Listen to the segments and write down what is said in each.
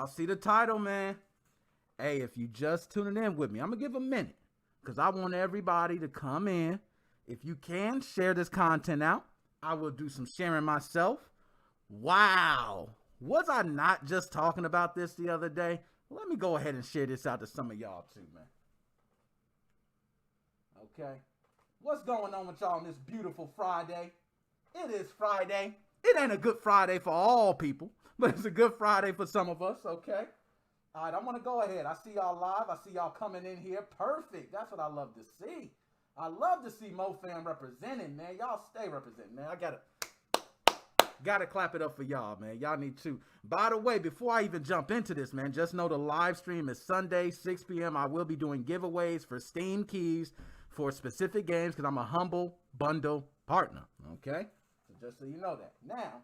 Y'all see the title, man. Hey, if you just tuning in with me, I'm going to give a minute because I want everybody to come in. If you can, share this content out. I will do some sharing myself. Wow. Was I not just talking about this the other day? Let me go ahead and share this out to some of y'all too, man. Okay. What's going on with y'all on this beautiful Friday? It is Friday. It ain't a good Friday for all people, but it's a good Friday for some of us, okay? All right, I'm going to go ahead. I see y'all live. I see y'all coming in here. Perfect. That's what I love to see. I love to see MoFam representing, man. Y'all stay representing, man. I gotta clap it up for y'all, man. Y'all need to. By the way, before I even jump into this, man, just know the live stream is Sunday, 6 p.m. I will be doing giveaways for Steam keys for specific games because I'm a humble bundle partner, okay? So just so you know that. Now,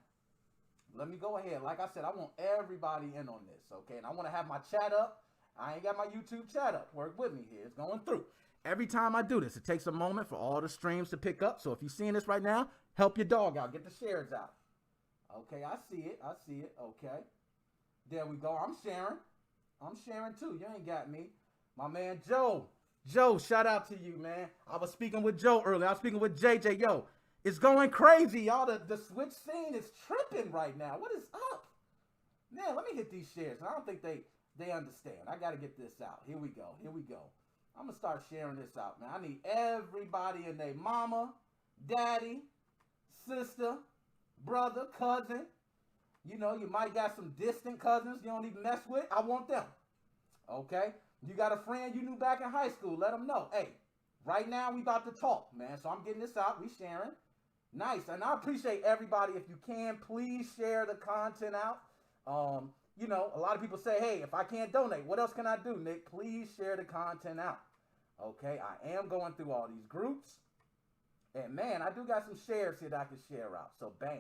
let me go ahead. Like I said, I want everybody in on this, okay? And I want to have my chat up. I ain't got my YouTube chat up. Work with me here. It's going through. Every time I do this, it takes a moment for all the streams to pick up. So if you're seeing this right now, help your dog out. Get the shares out. Okay, I see it. I see it. Okay. There we go. I'm sharing. I'm sharing too. You ain't got me. My man Joe. Joe, shout out to you, man. I was speaking with Joe earlier. I was speaking with JJ. Yo, it's going crazy, y'all. The Switch scene is tripping right now. What is up? Man, let me hit these shares. I don't think they understand. I got to get this out. Here we go. Here we go. I'm going to start sharing this out, man. I need everybody in their mama, daddy, sister, brother, cousin. You know, you might got some distant cousins you don't even mess with. I want them. Okay? You got a friend you knew back in high school. Let them know. Hey, right now we about to talk, man. So I'm getting this out. We sharing. Nice. And I appreciate everybody. If you can, please share the content out. You know, a lot of people say, hey, if I can't donate, what else can I do, Nick? Please share the content out. Okay? I am going through all these groups. And, man, I do got some shares here that I can share out. So, bam.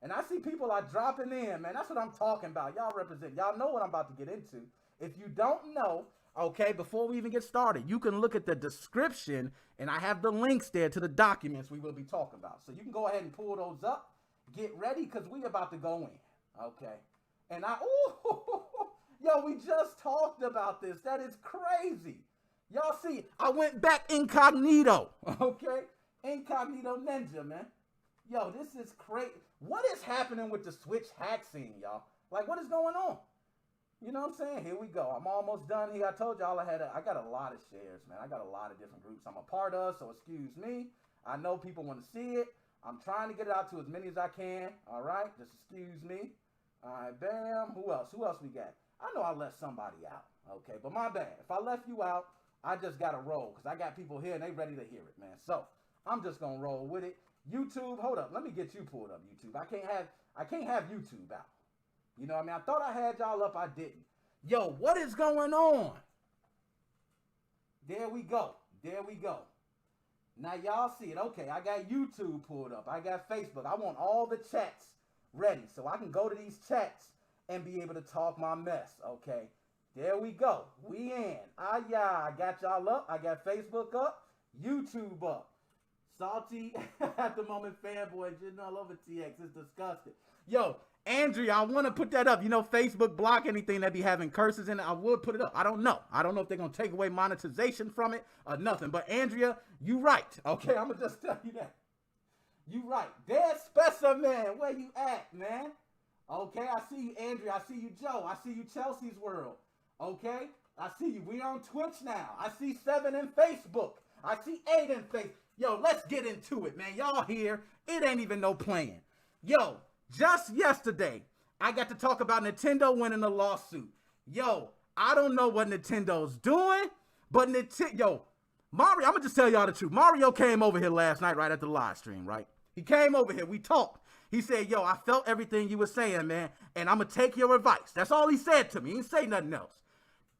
And I see people are dropping in, man. That's what I'm talking about. Y'all represent. Y'all know what I'm about to get into. If you don't know, okay, before we even get started, you can look at the description, and I have the links there to the documents we will be talking about. So you can go ahead and pull those up. Get ready, because we about to go in. Okay? And yo, we just talked about this. That is crazy. Y'all see, I went back incognito. Okay? Incognito Ninja, man. Yo, this is crazy. What is happening with the Switch hack scene, y'all? Like, what is going on? You know what I'm saying? Here we go. I'm almost done here. I told y'all I got a lot of shares, man. I got a lot of different groups I'm a part of, so excuse me. I know people want to see it. I'm trying to get it out to as many as I can. All right? Just excuse me. All right, bam. Who else? Who else we got? I know I left somebody out. Okay, but my bad. If I left you out, I just got to roll because I got people here and they ready to hear it, man. So I'm just going to roll with it. YouTube, hold up. Let me get you pulled up, YouTube. I can't have YouTube out. You know what I mean? I thought I had y'all up. I didn't. Yo, what is going on? There we go. There we go. Now y'all see it. Okay, I got YouTube pulled up. I got Facebook. I want all the chats ready so I can go to these chats and be able to talk my mess. Okay, there we go. We in. Yeah, I got y'all up. I got Facebook up, YouTube up. Salty at the moment fanboy, just all over TX. It's disgusting. Yo, Andrea, I want to put that up. You know, Facebook block anything that be having curses in it. I would put it up. I don't know. I don't know if they're going to take away monetization from it or nothing. But Andrea, you right. Okay, I'm going to just tell you that. You right. Dead specimen. Where you at, man? Okay, I see you, Andrea. I see you, Joe. I see you, Chelsea's World. Okay, I see you. We on Twitch now. I see 7 in Facebook. I see 8 in Facebook. Yo, let's get into it, man. Y'all here. It ain't even no playing. Yo, just yesterday, I got to talk about Nintendo winning a lawsuit. Yo, I don't know what Nintendo's doing, but Mario, I'm going to just tell y'all the truth. Mario came over here last night right at the live stream, right? He came over here. We talked. He said, yo, I felt everything you were saying, man, and I'm going to take your advice. That's all he said to me. He didn't say nothing else.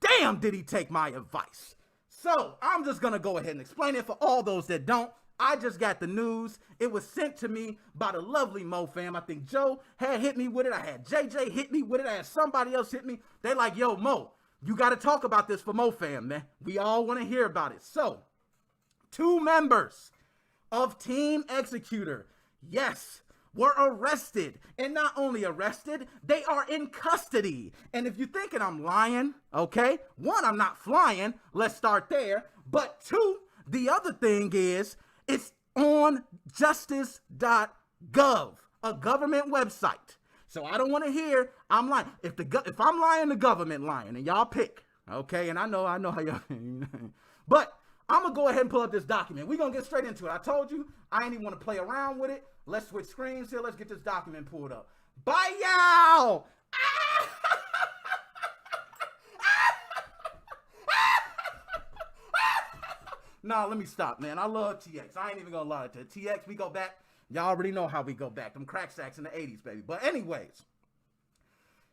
Damn, did he take my advice. So I'm just going to go ahead and explain it for all those that don't. I just got the news. It was sent to me by the lovely MoFam. I think Joe had hit me with it. I had JJ hit me with it. I had somebody else hit me. They like, yo, Mo, you got to talk about this for MoFam, man. We all want to hear about it. So 2 members of Team Executor, yes, were arrested. And not only arrested, they are in custody. And if you're thinking I'm lying, okay, one, I'm not flying. Let's start there. But two, the other thing is, it's on justice.gov, a government website. So I don't want to hear I'm lying. If I'm lying, the government lying, and y'all pick, okay? And I know how y'all, but I'm gonna go ahead and pull up this document. We're gonna get straight into it. I told you I ain't even want to play around with it. Let's switch screens here. Let's get this document pulled up. Bye, y'all. Nah, let me stop, man. I love TX. I ain't even gonna lie to TX. We go back. Y'all already know how we go back. Them crack sacks in the 80s, baby. But anyways,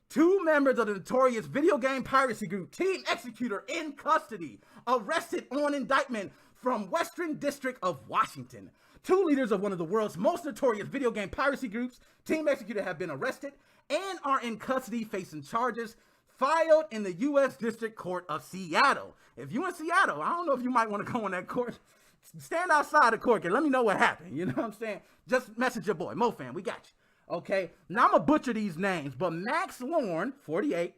2 members of the notorious video game piracy group, Team Executor, in custody, arrested on indictment from Western District of Washington. 2 leaders of one of the world's most notorious video game piracy groups, Team Executor, have been arrested and are in custody facing charges filed in the U.S. District Court of Seattle. If you're in Seattle, I don't know if you might want to go in that court. Stand outside the court and let me know what happened. You know what I'm saying? Just message your boy, MoFam. We got you. Okay? Now I'm going to butcher these names, but Max Lorne, 48,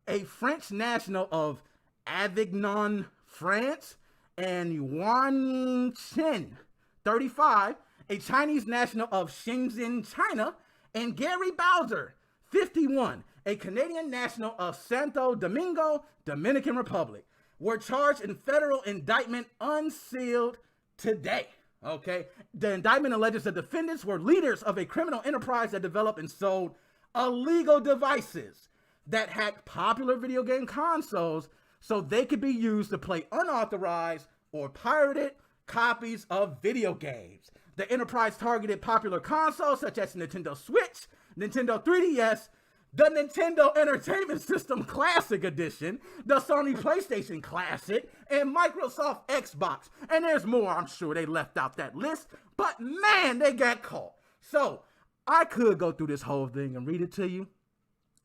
a French national of Avignon, France, and Yuan Chen, 35, a Chinese national of Shenzhen, China, and Gary Bowser, 51, a Canadian national of Santo Domingo, Dominican Republic, were charged in federal indictment unsealed today. Okay, the indictment alleges the defendants were leaders of a criminal enterprise that developed and sold illegal devices that hacked popular video game consoles so they could be used to play unauthorized or pirated copies of video games. The enterprise targeted popular consoles such as Nintendo Switch, Nintendo 3DS, the Nintendo Entertainment System Classic Edition, the Sony PlayStation Classic, and Microsoft Xbox. And there's more, I'm sure they left out that list, but man, they got caught. So, I could go through this whole thing and read it to you,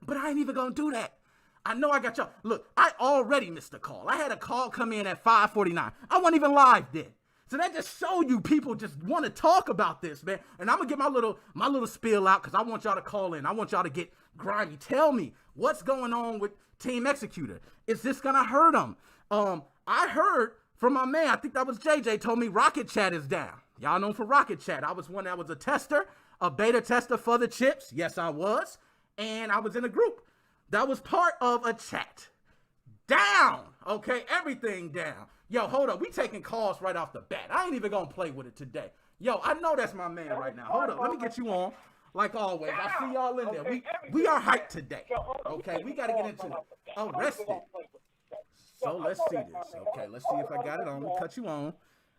but I ain't even gonna do that. I know I got y'all. Look, I already missed a call. I had a call come in at 5:49. I wasn't even live then. So that just show you people just want to talk about this, man. And I'm gonna get my little spiel out because I want y'all to call in. I want y'all to get grimy. Tell me what's going on with Team Executor. Is this gonna hurt them? I heard from my man, I think that was JJ, told me Rocket Chat is down. Y'all know for Rocket Chat. I was one that was a tester, a beta tester for the chips. Yes, I was. And I was in a group that was part of a chat. Down. Okay, everything down. Yo, hold up. We taking calls right off the bat. I ain't even gonna play with it today. Yo, I know that's my man right now. Hold up. Let me get you on. Like always, I see y'all in there. We are hyped today. Okay, we got to get into it. Arrested. So let's see this. Okay, let's see if I got it on. We'll cut you on.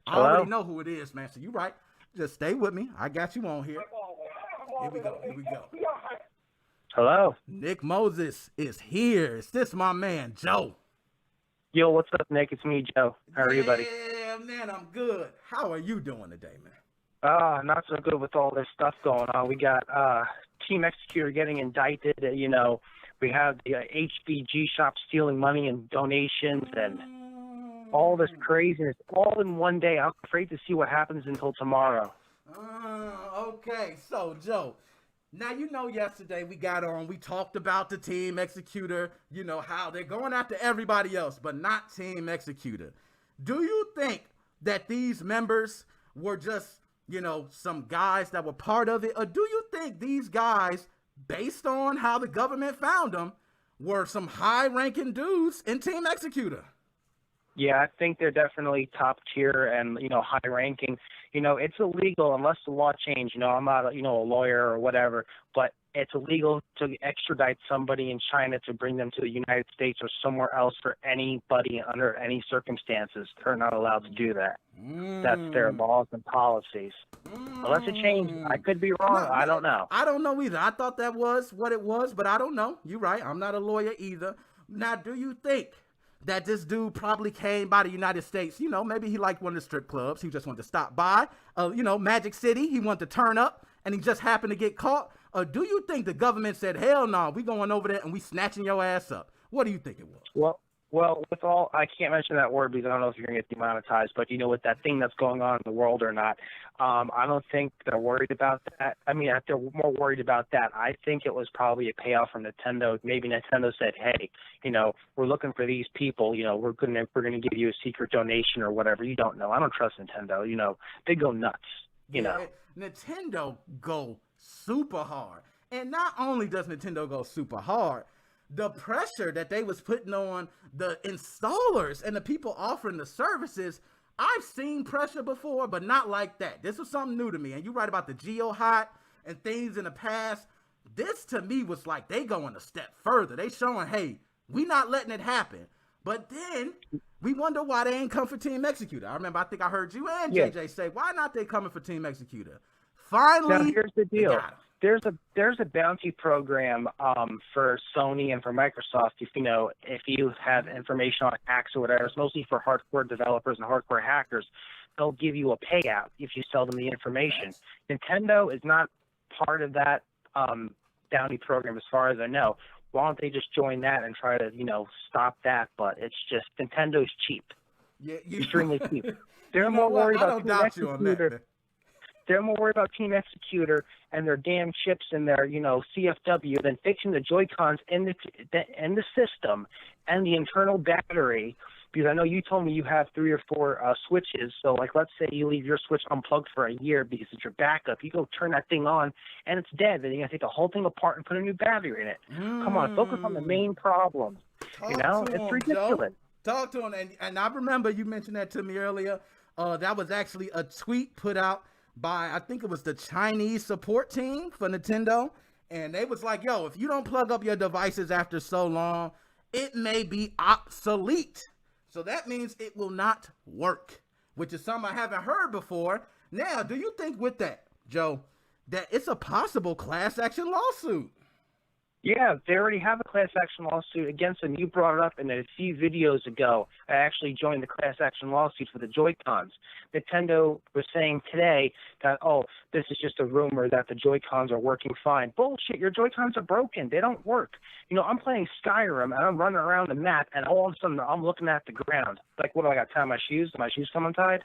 I already know who it is, man. So you right. Just stay with me. I got you on here. Here we go. Here we go. Hello. Nick Moses is here. Is this my man, Joe? Yo, what's up, Nick? It's me, Joe. How are you, buddy? Yeah, man, I'm good. How are you doing today, man? Not so good with all this stuff going on. We got Team Executor getting indicted. You know, we have the HBG shop stealing money and donations and all this craziness all in one day. I'm afraid to see what happens until tomorrow. Okay, so Joe, now you know yesterday we got on, we talked about the Team Executor, you know, how they're going after everybody else, but not Team Executor. Do you think that these members were just, you know, some guys that were part of it? Or do you think these guys, based on how the government found them, were some high-ranking dudes in Team Executor? Yeah, I think they're definitely top tier and, you know, high ranking. You know, it's illegal unless the law changed. You know, I'm not, you know, a lawyer or whatever, but it's illegal to extradite somebody in China to bring them to the United States or somewhere else for anybody under any circumstances. They're not allowed to do that. That's their laws and policies. Unless it changed. I could be wrong. No, I don't know. I don't know either. I thought that was what it was, but I don't know. You're right. I'm not a lawyer either. Now, do you think that this dude probably came by the United States? You know, maybe he liked one of the strip clubs. He just wanted to stop by, you know, Magic City. He wanted to turn up and he just happened to get caught. Or do you think the government said, hell no, we going over there and we snatching your ass up? What do you think it was? Well, with all, I can't mention that word because I don't know if you're going to get demonetized, but with that thing that's going on in the world or not, I don't think they're worried about that. I mean, if they're more worried about that, I think it was probably a payoff from Nintendo. Maybe Nintendo said, hey, we're looking for these people, we're going to give you a secret donation or whatever. You don't know. I don't trust Nintendo. They go nuts, Nintendo go super hard. And not only does Nintendo go super hard, the pressure that they was putting on the installers and the people offering the services, I've seen pressure before, but not like that. This was something new to me. And you write about the GeoHot and things in the past. This to me was like they going a step further. They showing, hey, we not letting it happen. But then we wonder why they ain't come for Team Executor. I think I heard you and JJ say, why not they coming for Team Executor? Finally, now here's the deal. There's a bounty program for Sony and for Microsoft. If you have information on hacks or whatever, it's mostly for hardcore developers and hardcore hackers. They'll give you a payout if you sell them the information. Nintendo is not part of that bounty program, as far as I know. Why don't they just join that and try to stop that? But it's just Nintendo's cheap, extremely cheap. They're more worried about Team Executor. They're more worried about Team Executor and their damn chips and their, CFW than fixing the Joy-Cons in the system and the internal battery. Because I know you told me you have 3 or 4 switches. So, let's say you leave your switch unplugged for a year because it's your backup. You go turn that thing on, and it's dead. Then you got to take the whole thing apart and put a new battery in it. Come on, focus on the main problem. It's ridiculous. Talk to him. And I remember you mentioned that to me earlier. That was actually a tweet put out by, I think it was the Chinese support team for Nintendo. And they was like, yo, if you don't plug up your devices after so long, it may be obsolete. So that means it will not work, which is something I haven't heard before. Now, do you think with that, Joe, that it's a possible class action lawsuit? Yeah, they already have a class action lawsuit against them. You brought it up in a few videos ago. I actually joined the class action lawsuit for the Joy-Cons. Nintendo was saying today that, this is just a rumor that the Joy-Cons are working fine. Bullshit, your Joy-Cons are broken. They don't work. I'm playing Skyrim, and I'm running around the map, and all of a sudden I'm looking at the ground. Like, what do I got, tie my shoes? Do my shoes come untied?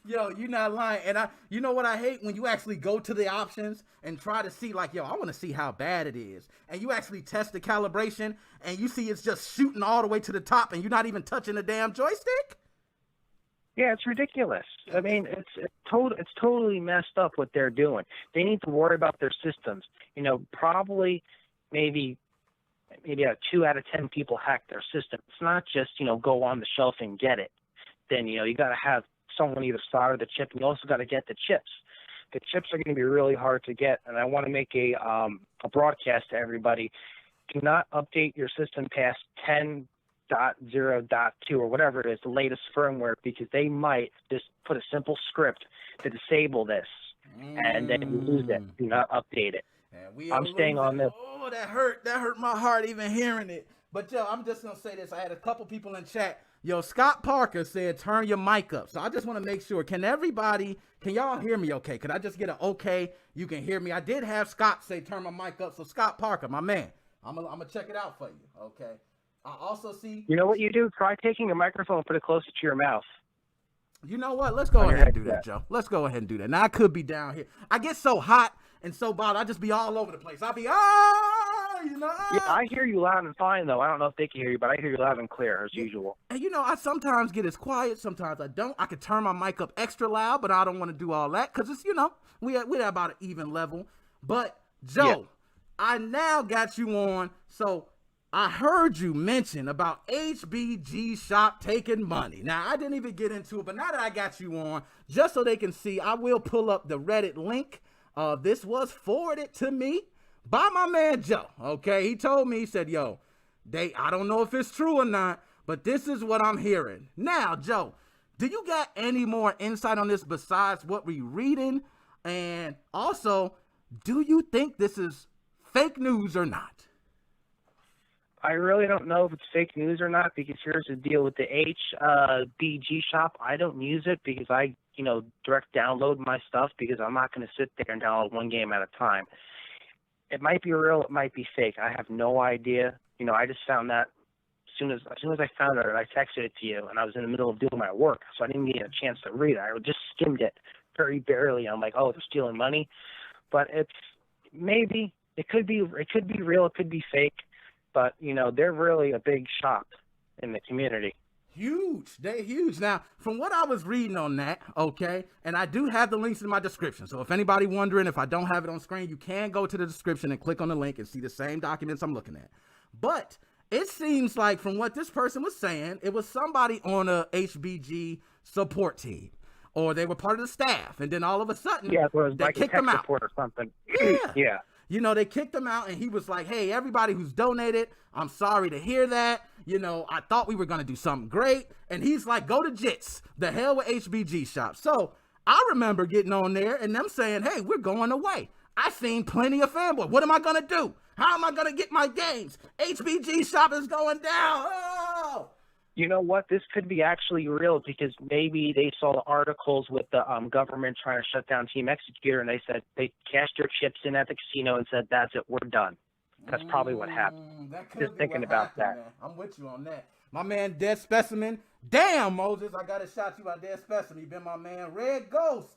Yo, you're not lying. And you know what I hate? When you actually go to the options and try to see, I want to see how bad it is. And you actually test the calibration and you see it's just shooting all the way to the top and you're not even touching the damn joystick? Yeah, it's ridiculous. I mean, it's totally messed up what they're doing. They need to worry about their systems. Probably maybe 2 out of 10 people hack their system. It's not just, go on the shelf and get it. Then, you got to have someone either solder the chip, and you also got to get the chips. The chips are going to be really hard to get, and I want to make a broadcast to everybody. Do not update your system past 10.0.2 or whatever it is, the latest firmware, because they might just put a simple script to disable this, and then you lose it. Do not update it. I'm staying on this. Oh, that hurt my heart even hearing it. But, yo, I'm just going to say this. I had a couple people in chat. Yo, Scott Parker said, turn your mic up. So I just want to make sure. Can y'all hear me okay? Could I just get an okay? You can hear me. I did have Scott say, turn my mic up. So Scott Parker, my man, I'm going to check it out for you, okay? I also see. You know what you do? Try taking a microphone and put it closer to your mouth. You know what? Let's go ahead and do that, Joe. Let's go ahead and do that. Now, I could be down here. I get so hot and so bothered. I just be all over the place. I'll be, Yeah, I hear you loud and fine, though. I don't know if they can hear you, but I hear you loud and clear, as usual. And, I sometimes get as quiet. Sometimes I don't. I could turn my mic up extra loud, but I don't want to do all that because it's, we're about an even level. But, Joe, I now got you on. So I heard you mention about HBG Shop taking money. Now, I didn't even get into it, but now that I got you on, just so they can see, I will pull up the Reddit link. This was forwarded to me by my man Joe, okay? He told me, he said, yo, I don't know if it's true or not, but this is what I'm hearing. Now, Joe, do you got any more insight on this besides what we're reading? And also, do you think this is fake news or not? I really don't know if it's fake news or not, because here's the deal with the HBG shop. I don't use it because I, direct download my stuff, because I'm not going to sit there and download one game at a time. It might be real, it might be fake. I have no idea. I just found that soon as I found it, I texted it to you, and I was in the middle of doing my work, so I didn't get a chance to read it. I just skimmed it very barely. I'm like, oh, they're stealing money, but it could be real, it could be fake, but they're really a big shop in the community. Huge. They're huge. Now, from what I was reading on that, okay, and I do have the links in my description. So if anybody wondering if I don't have it on screen, you can go to the description and click on the link and see the same documents I'm looking at. But it seems like from what this person was saying, it was somebody on a HBG support team, or they were part of the staff, and then all of a sudden, they kicked them out. Or something. Yeah. They kicked him out, and he was like, hey, everybody who's donated, I'm sorry to hear that. I thought we were going to do something great. And he's like, go to JITS. The hell with HBG Shop. So I remember getting on there and them saying, hey, we're going away. I seen plenty of fanboy. What am I going to do? How am I going to get my games? HBG Shop is going down. Oh! You know what? This could be actually real, because maybe they saw the articles with the government trying to shut down Team Executor, and they said they cashed their chips in at the casino and said, that's it, we're done. That's probably what happened. Just thinking about that. Man. I'm with you on that. My man, Dead Specimen. Damn, Moses, I got to shout you out, Dead Specimen. You been my man. Red Ghost.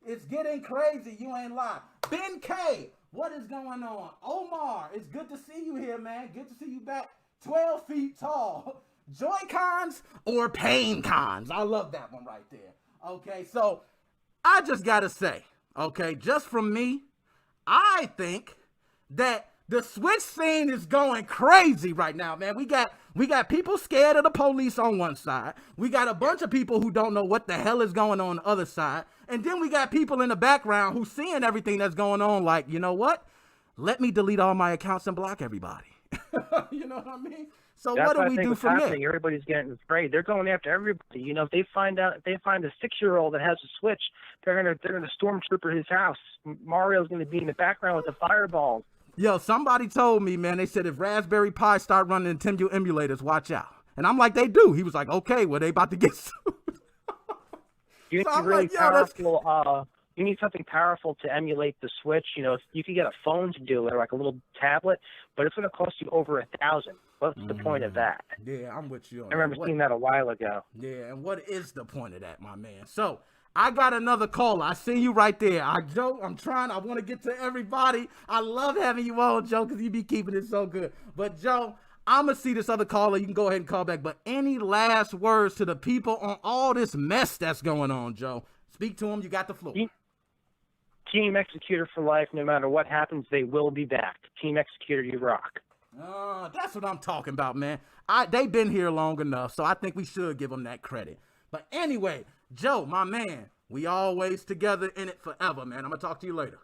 It's getting crazy. You ain't lying. Ben K, what is going on? Omar, it's good to see you here, man. Good to see you back. 12 feet tall. Joy-Cons or pain cons? I love that one right there. Okay, so I just got to say, okay, just from me, I think that the Switch scene is going crazy right now, man. We got people scared of the police on one side. We got a bunch of people who don't know what the hell is going on the other side. And then we got people in the background who seeing everything that's going on like, you know what? Let me delete all my accounts and block everybody. You know what I mean? So that's what do we do from there? Everybody's getting afraid. They're going after everybody. If they find a 6-year-old that has a Switch, they're gonna stormtrooper his house. Mario's gonna be in the background with the fireballs. Yo, somebody told me, man, they said if Raspberry Pi start running Nintendo emulators, watch out. And I'm like, they do. He was like, okay, well, they about to get sued. You need something powerful to emulate the Switch. You can get a phone to do it, or like a little tablet, but it's going to cost you over $1,000. What's the point of that? Yeah, I'm with you on I remember seeing that a while ago. Yeah, and what is the point of that, my man? So I got another caller. I see you right there. Joe, I want to get to everybody. I love having you on, Joe, because you be keeping it so good. But, Joe, I'm going to see this other caller. You can go ahead and call back. But any last words to the people on all this mess that's going on, Joe? Speak to them. You got the floor. Team Executor for life. No matter what happens, they will be back. Team Executor, you rock. That's what I'm talking about, man. They've been here long enough, so I think we should give them that credit. But anyway, Joe, my man, we always together in it forever, man. I'm going to talk to you later.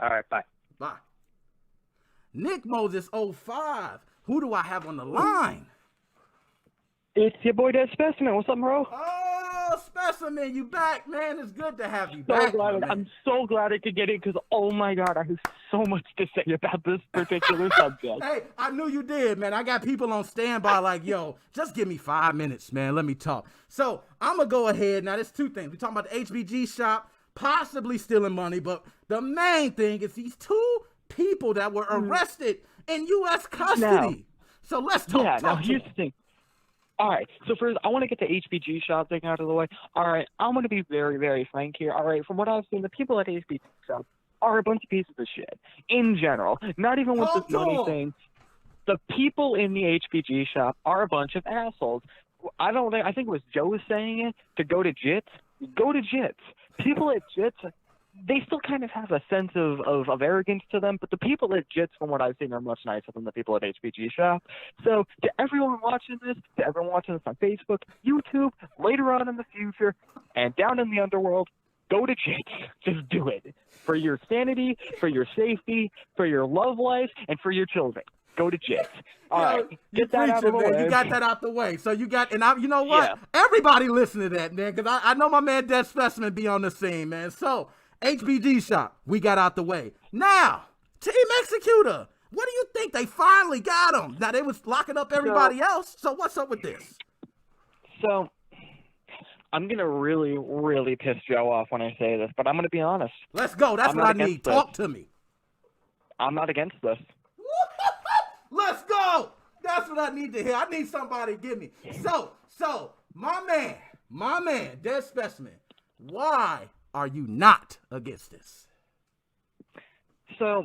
All right, bye. Bye. Nick Moses 05. Who do I have on the line? It's your boy, Dead Specimen. What's up, bro? Oh, Specimen, you back, man. It's good to have you back. I'm so glad I could get in because, oh, my God, I have so much to say about this particular subject. Hey, I knew you did, man. I got people on standby like, yo, just give me 5 minutes, man. Let me talk. So I'm going to go ahead. Now, there's two things. We're talking about the HBG shop, possibly stealing money, but the main thing is these two people that were arrested in U.S. custody. So let's talk. Now, here's the thing. All right, so first, I want to get the HBG shop thing out of the way. All right, I'm going to be very, very frank here. All right, from what I've seen, the people at HBG shop are a bunch of pieces of shit in general. Not even with this money thing. The people in the HBG shop are a bunch of assholes. I think it was Joe was saying it, to go to JITS. Go to JITS. People at JITS, they still kind of have a sense of arrogance to them, but the people at JITS, from what I've seen, are much nicer than the people at HBG Shop. So to everyone watching this, on Facebook, YouTube, later on in the future, and down in the underworld, go to JITS. Just do it. For your sanity, for your safety, for your love life, and for your children. Go to JITS. All right, get that out of the way. You got that out the way. So you got, you know what? Yeah. Everybody listen to that, man, because I know my man Dead Specimen be on the scene, man. So HBG Shop, we got out the way. Now, Team Executor, what do you think? They finally got him. Now, they was locking up everybody else. So what's up with this? So I'm going to really, really piss Joe off when I say this, but I'm going to be honest. Let's go. That's what I need. Talk to me. I'm not against this. Let's go. That's what I need to hear. I need somebody to give me. So, my man, Dead Specimen, why are you not against this? So,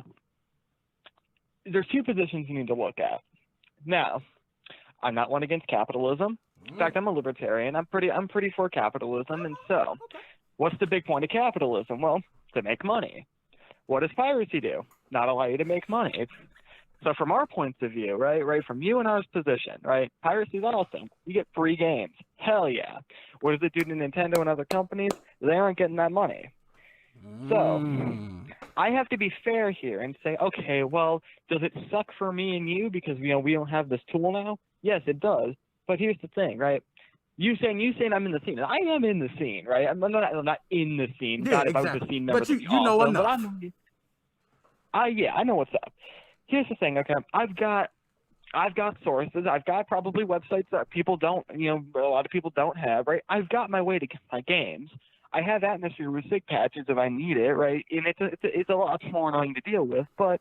there's two positions you need to look at. Now, I'm not one against capitalism. In fact, I'm a libertarian. I'm pretty for capitalism. And so, what's the big point of capitalism? Well, to make money. What does piracy do? Not allow you to make money. So from our points of view, right, from you and ours position, right, piracy is awesome. You get free games. Hell yeah. What does it do to Nintendo and other companies? They aren't getting that money. So I have to be fair here and say, okay, well, does it suck for me and you because, we don't have this tool now? Yes, it does. But here's the thing, right? You saying I'm in the scene. I am in the scene, right? I'm not in the scene. Yeah, God, exactly. if I was a scene member, but you know enough. But I know what's up. Here's the thing, okay? I've got sources. I've got probably websites that people don't, a lot of people don't have, right? I've got my way to get my games. I have atmosphere with sig patches if I need it, right? And it's a lot more annoying to deal with, but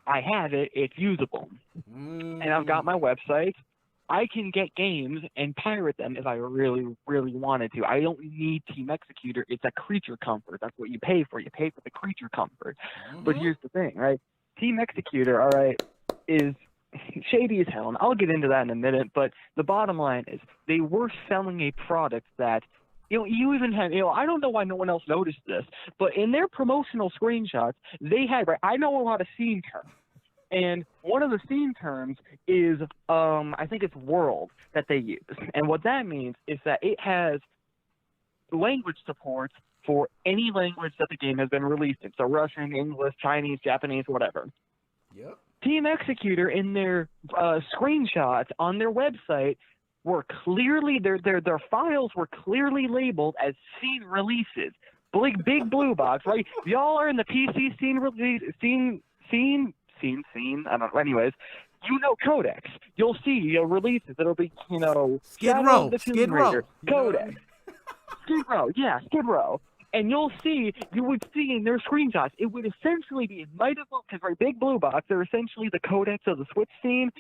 I have it. It's usable. And I've got my website. I can get games and pirate them if I really, really wanted to. I don't need Team Executor. It's a creature comfort. That's what you pay for. You pay for the creature comfort. But here's the thing, right? Team Executor, all right, is shady as hell, and I'll get into that in a minute, but the bottom line is they were selling a product that, you even had, I don't know why no one else noticed this, but in their promotional screenshots, they had, right, I know a lot of scene terms. And one of the scene terms is, I think it's world that they use. And what that means is that it has language support for any language that the game has been released in. So Russian, English, Chinese, Japanese, whatever. Yep. Team Executor in their screenshots on their website were clearly, their files were clearly labeled as scene releases. Big blue box, right? Y'all are in the PC scene release, scene, I don't know. Anyways, Codex. You'll see releases. It'll be, Skid Row. Codex. Skid Row. And you would see in their screenshots, it would essentially be, because right, big blue box, they're essentially the Codex of the Switch scene.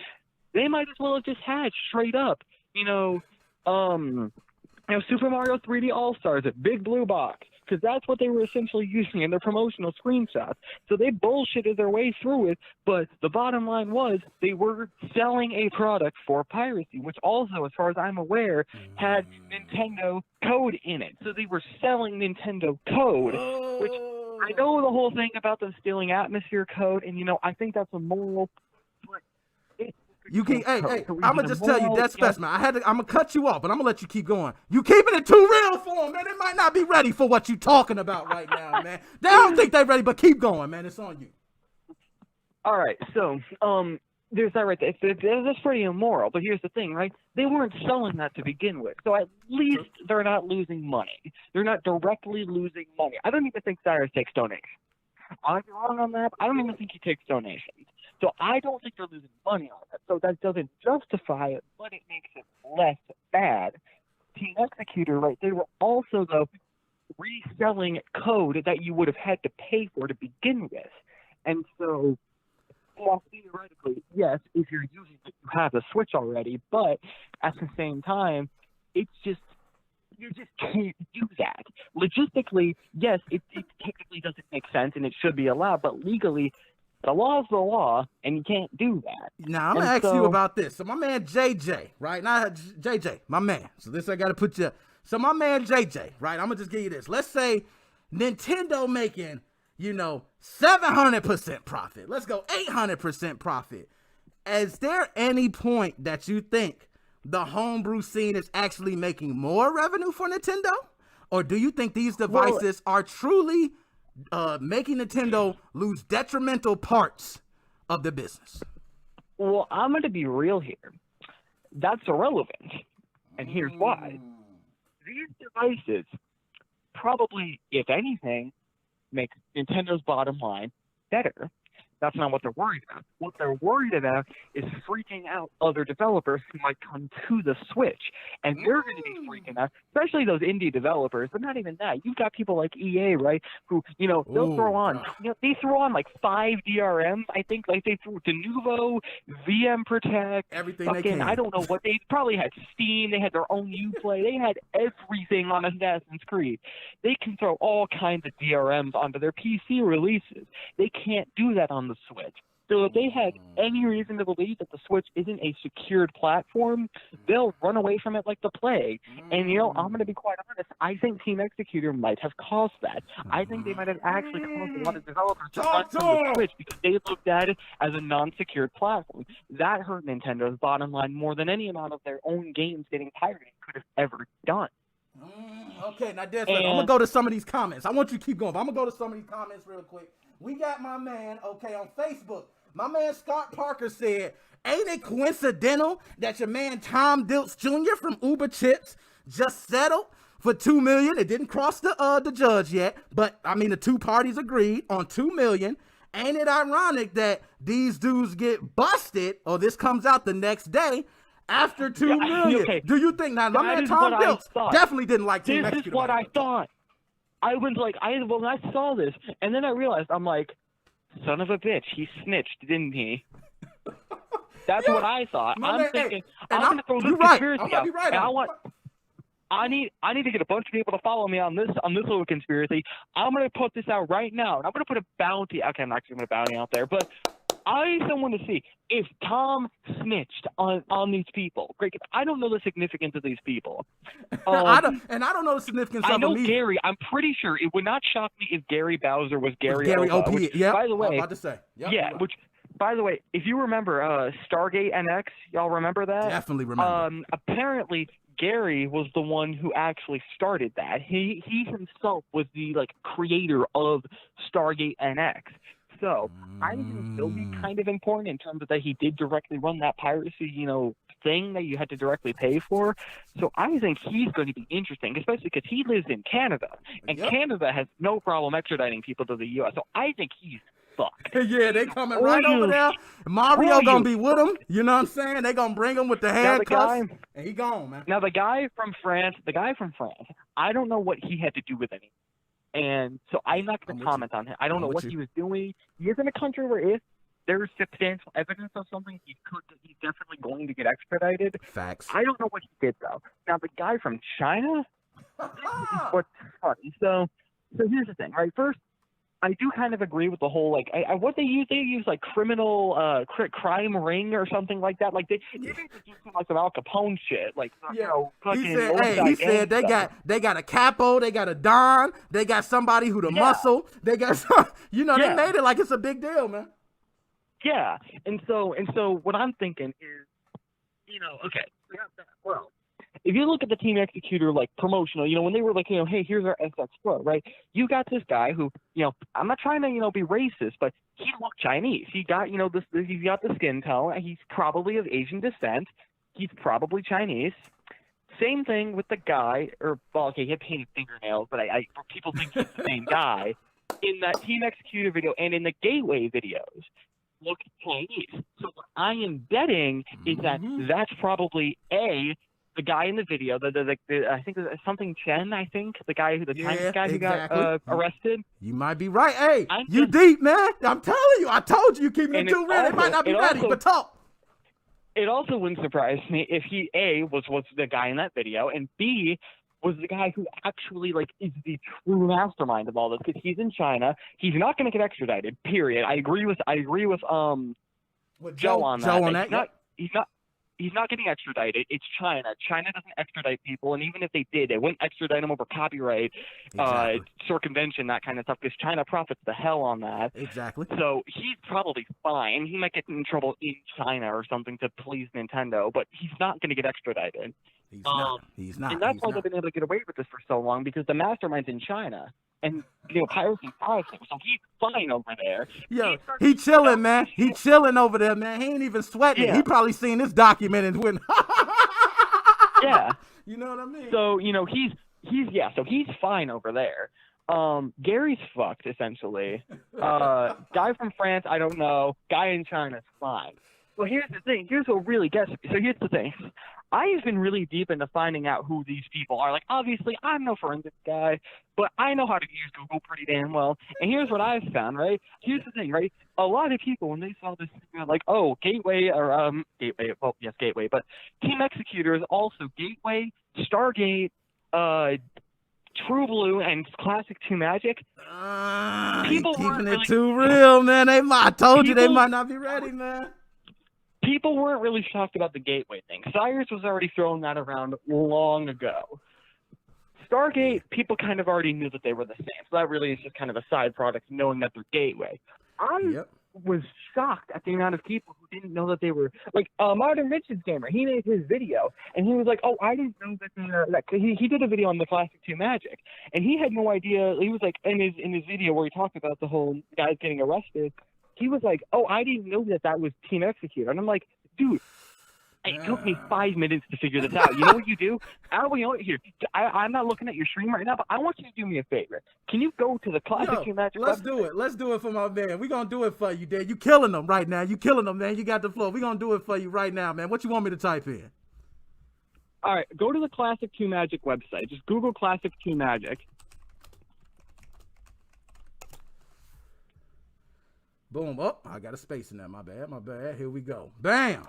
They might as well have just had straight up, Super Mario 3D All-Stars, a big blue box. Because that's what they were essentially using in their promotional screenshots. So they bullshitted their way through it, but the bottom line was they were selling a product for piracy, which also, as far as I'm aware, had Nintendo code in it. So they were selling Nintendo code, which I know the whole thing about them stealing atmosphere code, and, I think that's a moral... You keep, hey, I'm gonna just tell you, Dead Specimen. I'm gonna cut you off, but I'm gonna let you keep going. You keeping it too real for them, man. They might not be ready for what you talking about right now, man. They don't think they're ready, but keep going, man. It's on you. All right, so there's that right there. That's pretty immoral. But here's the thing, right? They weren't selling that to begin with, so at least they're not losing money. They're not directly losing money. I don't even think Cyrus takes donations. I'm wrong on that. I don't even think he takes donations. So I don't think they're losing money on it. So that doesn't justify it, but it makes it less bad. Team Executor, right, they were also, though, reselling code that you would have had to pay for to begin with. And so, well, theoretically, yes, if you're using it, you have the Switch already, but at the same time, it's just, you just can't do that. Logistically, yes, it technically doesn't make sense and it should be allowed, but legally, the law is the law, and you can't do that. Now, I'm going to ask you about this. So, my man JJ, right? Now, JJ, my man. So, this I got to put you... So, my man JJ, right? I'm going to just give you this. Let's say Nintendo making, 700% profit. Let's go 800% profit. Is there any point that you think the homebrew scene is actually making more revenue for Nintendo? Or do you think these devices are truly... making Nintendo lose detrimental parts of the business? Well, I'm going to be real here. That's irrelevant. And here's why. These devices probably, if anything, make Nintendo's bottom line better. That's not what they're worried about. What they're worried about is freaking out other developers who might come to the Switch. And they're going to be freaking out, especially those indie developers. But not even that. You've got people like EA, right, who, they'll throw on, they throw on like 5 DRMs, I think. Like they threw Denuvo, VM Protect, everything they can. I don't know what, they probably had Steam, they had their own Uplay, they had everything on Assassin's Creed. They can throw all kinds of DRMs onto their PC releases. They can't do that on the Switch. So if they had any reason to believe that the Switch isn't a secured platform, they'll run away from it like the plague. And, I'm going to be quite honest, I think Team Executor might have caused that. I think they might have actually caused a lot of developers to run from the Switch because they looked at it as a non-secured platform. That hurt Nintendo's bottom line more than any amount of their own games getting pirated could have ever done. Okay, now I'm going to go to some of these comments. I want you to keep going, but I'm going to go to some of these comments real quick. We got my man, on Facebook. My man Scott Parker said, ain't it coincidental that your man Tom Dilts Jr. from Uber Chips just settled for $2 million? It didn't cross the judge yet, but I mean the two parties agreed on $2 million. Ain't it ironic that these dudes get busted, or this comes out the next day after $2 million? Okay. Do you think now? My man Tom Dilts definitely didn't like Team Executor. This is what I thought. I was like, when I saw this, and then I realized, I'm like, son of a bitch, he snitched, didn't he? That's what I thought. I'm thinking, I'm going to throw this conspiracy out. Right. And I need to get a bunch of people to follow me on this little conspiracy. I'm going to put this out right now. And I'm going to put a bounty. Okay, I'm not going to put a bounty out there, but I need someone to see if Tom snitched on these people. Great. I don't know the significance of these people. I don't know the significance of them. I know Gary. I'm pretty sure it would not shock me if Gary Bowser was Gary OP. Yeah. By the way, I'm about to say. Yep, yeah. Which, by the way, if you remember Stargate NX, y'all remember that? Definitely remember. Apparently, Gary was the one who actually started that. He himself was the creator of Stargate NX. So I think it would still be kind of important in terms of that he did directly run that piracy, thing that you had to directly pay for. So I think he's going to be interesting, especially because he lives in Canada, and Canada has no problem extraditing people to the U.S. So I think he's fucked. Yeah, they coming right over there. Mario gonna be with him. You know what I'm saying? They gonna bring him with the handcuffs, and he gone, man. Now the guy from France, I don't know what he had to do with anything. And so I'm not going to comment on him. I don't know what he was doing. He is in a country where if there's substantial evidence of something, he's definitely going to get extradited. Facts. I don't know what he did, though. Now, the guy from China, what's funny. So here's the thing, right? First, I do kind of agree with the whole, what they use criminal, crime ring or something like that. They do some some Al Capone shit. He said they got a capo, they got a don, they got somebody who the muscle, they got some, they made it like it's a big deal, man. Yeah, and so what I'm thinking is, okay, well, if you look at the Team Executor promotional, when they were hey, here's our SX Pro, right? You got this guy who, I'm not trying to be racist, but he looked Chinese. He got he's got the skin tone. He's probably of Asian descent. He's probably Chinese. Same thing with the guy, he had painted fingernails, but people think he's the same guy in that Team Executor video and in the Gateway videos. Look Chinese. So what I am betting is that that's probably the guy in the video, I think it's something Chen, the guy who Chinese guy who got arrested. You might be right. Hey, you deep, man. I'm telling you. I told you keeping it too real. It might not be ready, but talk. It also wouldn't surprise me if he was the guy in that video, and B was the guy who actually is the true mastermind of all this, because he's in China. He's not going to get extradited. Period. I agree with Joe on that. He's not getting extradited. It's China. China doesn't extradite people, and even if they did, they wouldn't extradite him over copyright, circumvention, that kind of stuff, because China profits the hell on that. Exactly. So he's probably fine. He might get in trouble in China or something to please Nintendo, but he's not going to get extradited. He's not. He's not. And that's why they've been able to get away with this for so long, because the mastermind's in China. And, piracy fires him, so he's fine over there. Yo, he chilling, man. He chilling over there, man. He ain't even sweating. Yeah. He probably seen this document and went, yeah. You know what I mean? So, he's so he's fine over there. Gary's fucked, essentially. Guy from France, I don't know. Guy in China's fine. Well, here's the thing. Here's what really gets me. So here's the thing. I have been really deep into finding out who these people are. Like, obviously, I'm no forensics guy, but I know how to use Google pretty damn well. And here's what I've found, right? Here's the thing, right? A lot of people, when they saw this, they're like, oh, Gateway, or, Gateway, well, yes, Gateway, but Team Executor is also Gateway, Stargate, True Blue, and Classic 2 Magic. People keeping it too real, man. I told you they might not be ready, man. People weren't really shocked about the Gateway thing. Cyrus was already throwing that around long ago. Stargate, people kind of already knew that they were the same. So that really is just kind of a side product, knowing that they're Gateway. I was shocked at the amount of people who didn't know that they were, like, Modern Vintage Gamer. He made his video, and he was like, oh, I didn't know that they're, like, he did a video on the Classic 2 Magic, and he had no idea. He was like, in his video where he talked about the whole guys getting arrested, he was like, oh, I didn't know that was Team Executor. And I'm like, dude, it took me 5 minutes to figure this out. You know what you do? I'm not looking at your stream right now, but I want you to do me a favor. Can you go to the Classic 2 Magic Let's do it. Let's do it for my man. We're going to do it for you, Dan. You killing them right now. You killing them, man. You got the floor. We're going to do it for you right now, man. What you want me to type in? All right, go to the Classic 2 Magic website. Just Google Classic 2 Magic. Boom. Oh, I got a space in there. My bad. Here we go. Bam.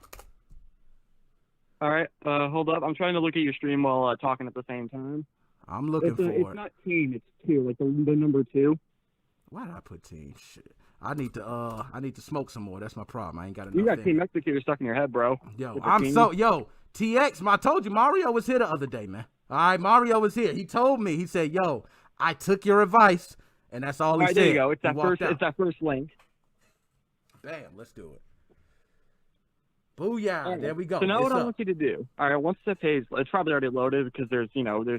All right, hold up. I'm trying to look at your stream while talking at the same time. I'm looking for it. It's not team, it's 2, like the number 2. Why did I put team? Shit. I need to smoke some more. That's my problem. I ain't got enough. You got Team Executor stuck in your head, bro. Yo, TX, I told you, Mario was here the other day, man. All right, Mario was here. He told me, he said, yo, I took your advice, and that's all he said. There you go. It's that first link. Bam, let's do it. Booyah, right. There we go. So now what I want you to do, all right, once the page, it's probably already loaded because there's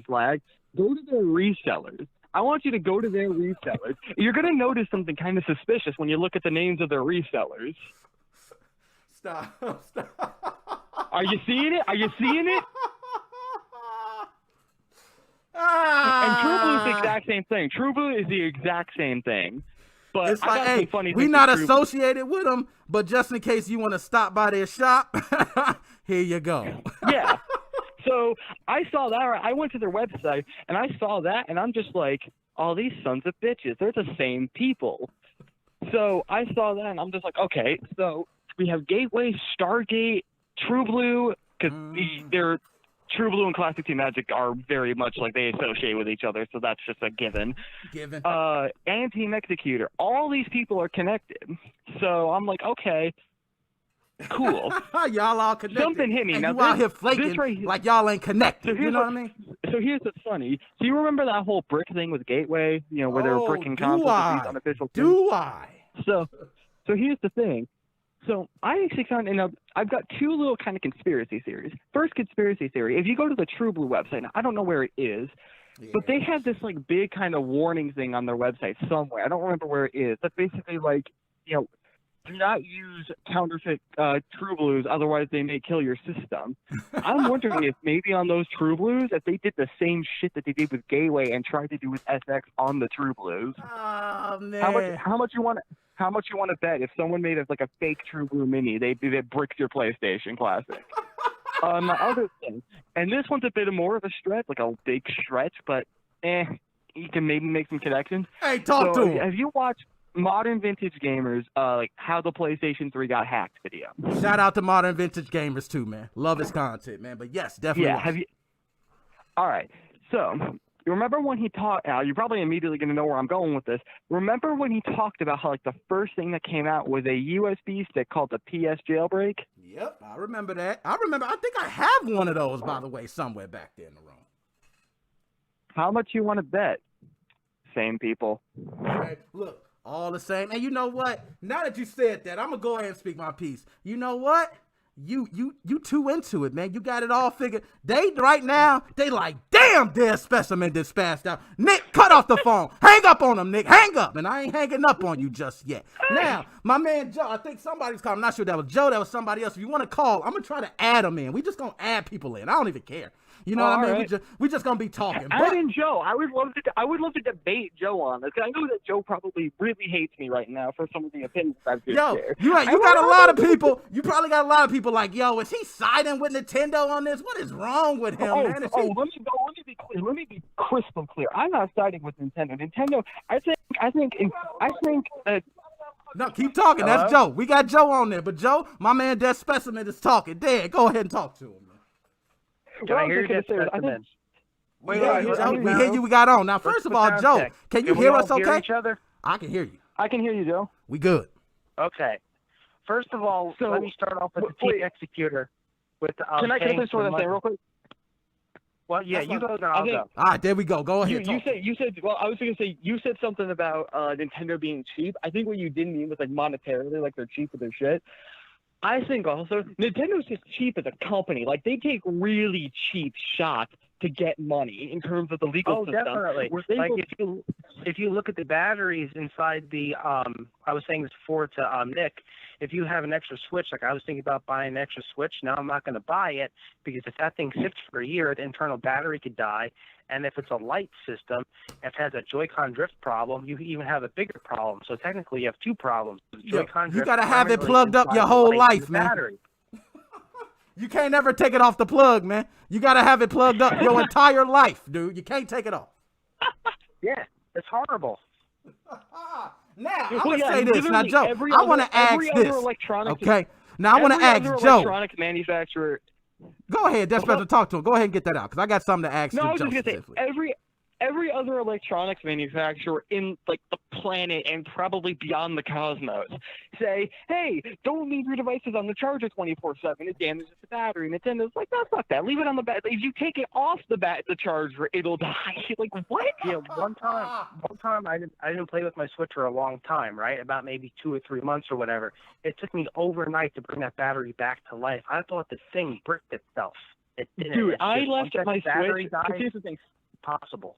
lag. Go to their resellers. I want you to go to their resellers. You're going to notice something kind of suspicious when you look at the names of their resellers. Stop. Are you seeing it? And True Blue is the exact same thing. True Blue is the exact same thing. But it's like, hey, we're not associated with them, but just in case you want to stop by their shop, here you go. Yeah. So I saw that. I went to their website, and I saw that, and I'm just like, oh, these sons of bitches, they're the same people. So I saw that, and I'm just like, okay, so we have Gateway, Stargate, True Blue, because they're True Blue and Classic 2 Magic are very much like they associate with each other, so that's just a given. And Team Executor. All these people are connected. So I'm like, okay, cool. Y'all all connected. Something hit me. And now you out here flaking like y'all ain't connected. So you know what I mean? So here's what's funny. Do you remember that whole brick thing with Gateway? You know, where they were bricking consoles with these unofficial things? Do I? So here's the thing. So I actually found, I've got 2 little kind of conspiracy theories. First conspiracy theory, if you go to the True Blue website, now, I don't know where it is, but they have this like big kind of warning thing on their website somewhere. I don't remember where it is. That's basically like, do not use counterfeit True Blues, otherwise they may kill your system. I'm wondering if maybe on those True Blues, if they did the same shit that they did with Gateway and tried to do with SX on the True Blues. Oh man! How much you want to bet if someone made like a fake True Blue Mini, they bricked your PlayStation Classic? My other thing, and this one's a bit more of a stretch, like a big stretch, but you can maybe make some connections. Hey, talk to him. Have you watched Modern Vintage Gamers, like how the PlayStation 3 got hacked video? Shout out to Modern Vintage Gamers too, man. Love his content, man. But yes, definitely. Yeah. Have you? All right. So you remember when he talked? You're probably immediately going to know where I'm going with this. Remember when he talked about how like the first thing that came out was a USB stick called the PS Jailbreak? Yep, I remember that. I think I have one of those, by the way, somewhere back there in the room. How much you want to bet? Same people. Hey, look. All the same. And you know what? Now that you said that, I'm going to go ahead and speak my piece. You know what? You too into it, man. You got it all figured. They right now, they like, damn, Damn, dead specimen dispatched out. Nick, cut off the phone. Hang up on him, Nick. Hang up. And I ain't hanging up on you just yet. Now, my man Joe, I think somebody's calling. I'm not sure that was Joe, that was somebody else. If you want to call, I'm going to try to add them in. We just going to add people in. I don't even care. You know what I mean? Right. We just going to be talking. Add in Joe. I would love to debate Joe on this. I know that Joe probably really hates me right now for some of the opinions I've just shared. You got a lot of people. You probably got a lot of people like, yo, is he siding with Nintendo on this? What is wrong with him, man? Let me be clear. Let me be crystal clear. I'm not siding with Nintendo. Nintendo. I think. No, keep talking. Hello? That's Joe. We got Joe on there, but Joe, my man, Dead Specimen is talking. Dad, go ahead and talk to him. Can I hear you, Dead Specimen? We hear you. We got on. Now, first of all, Joe, can you hear us okay? Each other? I can hear you. I can hear you, Joe. We good. Okay. First of all, let me start off with the Team Executor. Can I say sort of thing real quick? Well, yeah, you go, then I'll go. All right, there we go. Go ahead. You said. Well, I was going to say you said something about Nintendo being cheap. I think what you didn't mean was like monetarily, like they're cheap with their shit. I think also Nintendo's just cheap as a company. Like they take really cheap shots to get money in terms of the legal system. Oh, definitely. Like if you look at the batteries inside the I was saying this before to Nick, if you have an extra switch, like I was thinking about buying an extra switch, now I'm not going to buy it because if that thing sits for a year, the internal battery could die. And if it's a light system, if it has a Joy-Con drift problem, you even have a bigger problem. So technically, you have two problems. Joy-Con drift, you got to have it plugged up your whole life, man. Battery. You can't ever take it off the plug, man. You got to have it plugged up your entire life, dude. You can't take it off. Yeah, it's horrible. Now, I'm going to say this. Now, Joe, I want to ask this. Okay? Now, I want to ask Joe. Electronic manufacturer. Go ahead. That's better to talk to him. Go ahead and get that out because I got something to ask you. No, I was just going to say, every other electronics manufacturer in like the planet and probably beyond the cosmos say, hey, don't leave your devices on the charger 24/7. It damages the battery. Nintendo's like, no, fuck that. Leave it on the battery. If you take it off the charger, it'll die. Like what? Yeah, one time I didn't play with my Switch for a long time, right? About maybe 2 or 3 months or whatever. It took me overnight to bring that battery back to life. I thought the thing bricked itself. It didn't. Dude, I left my battery Switch. Here's the thing. Possible.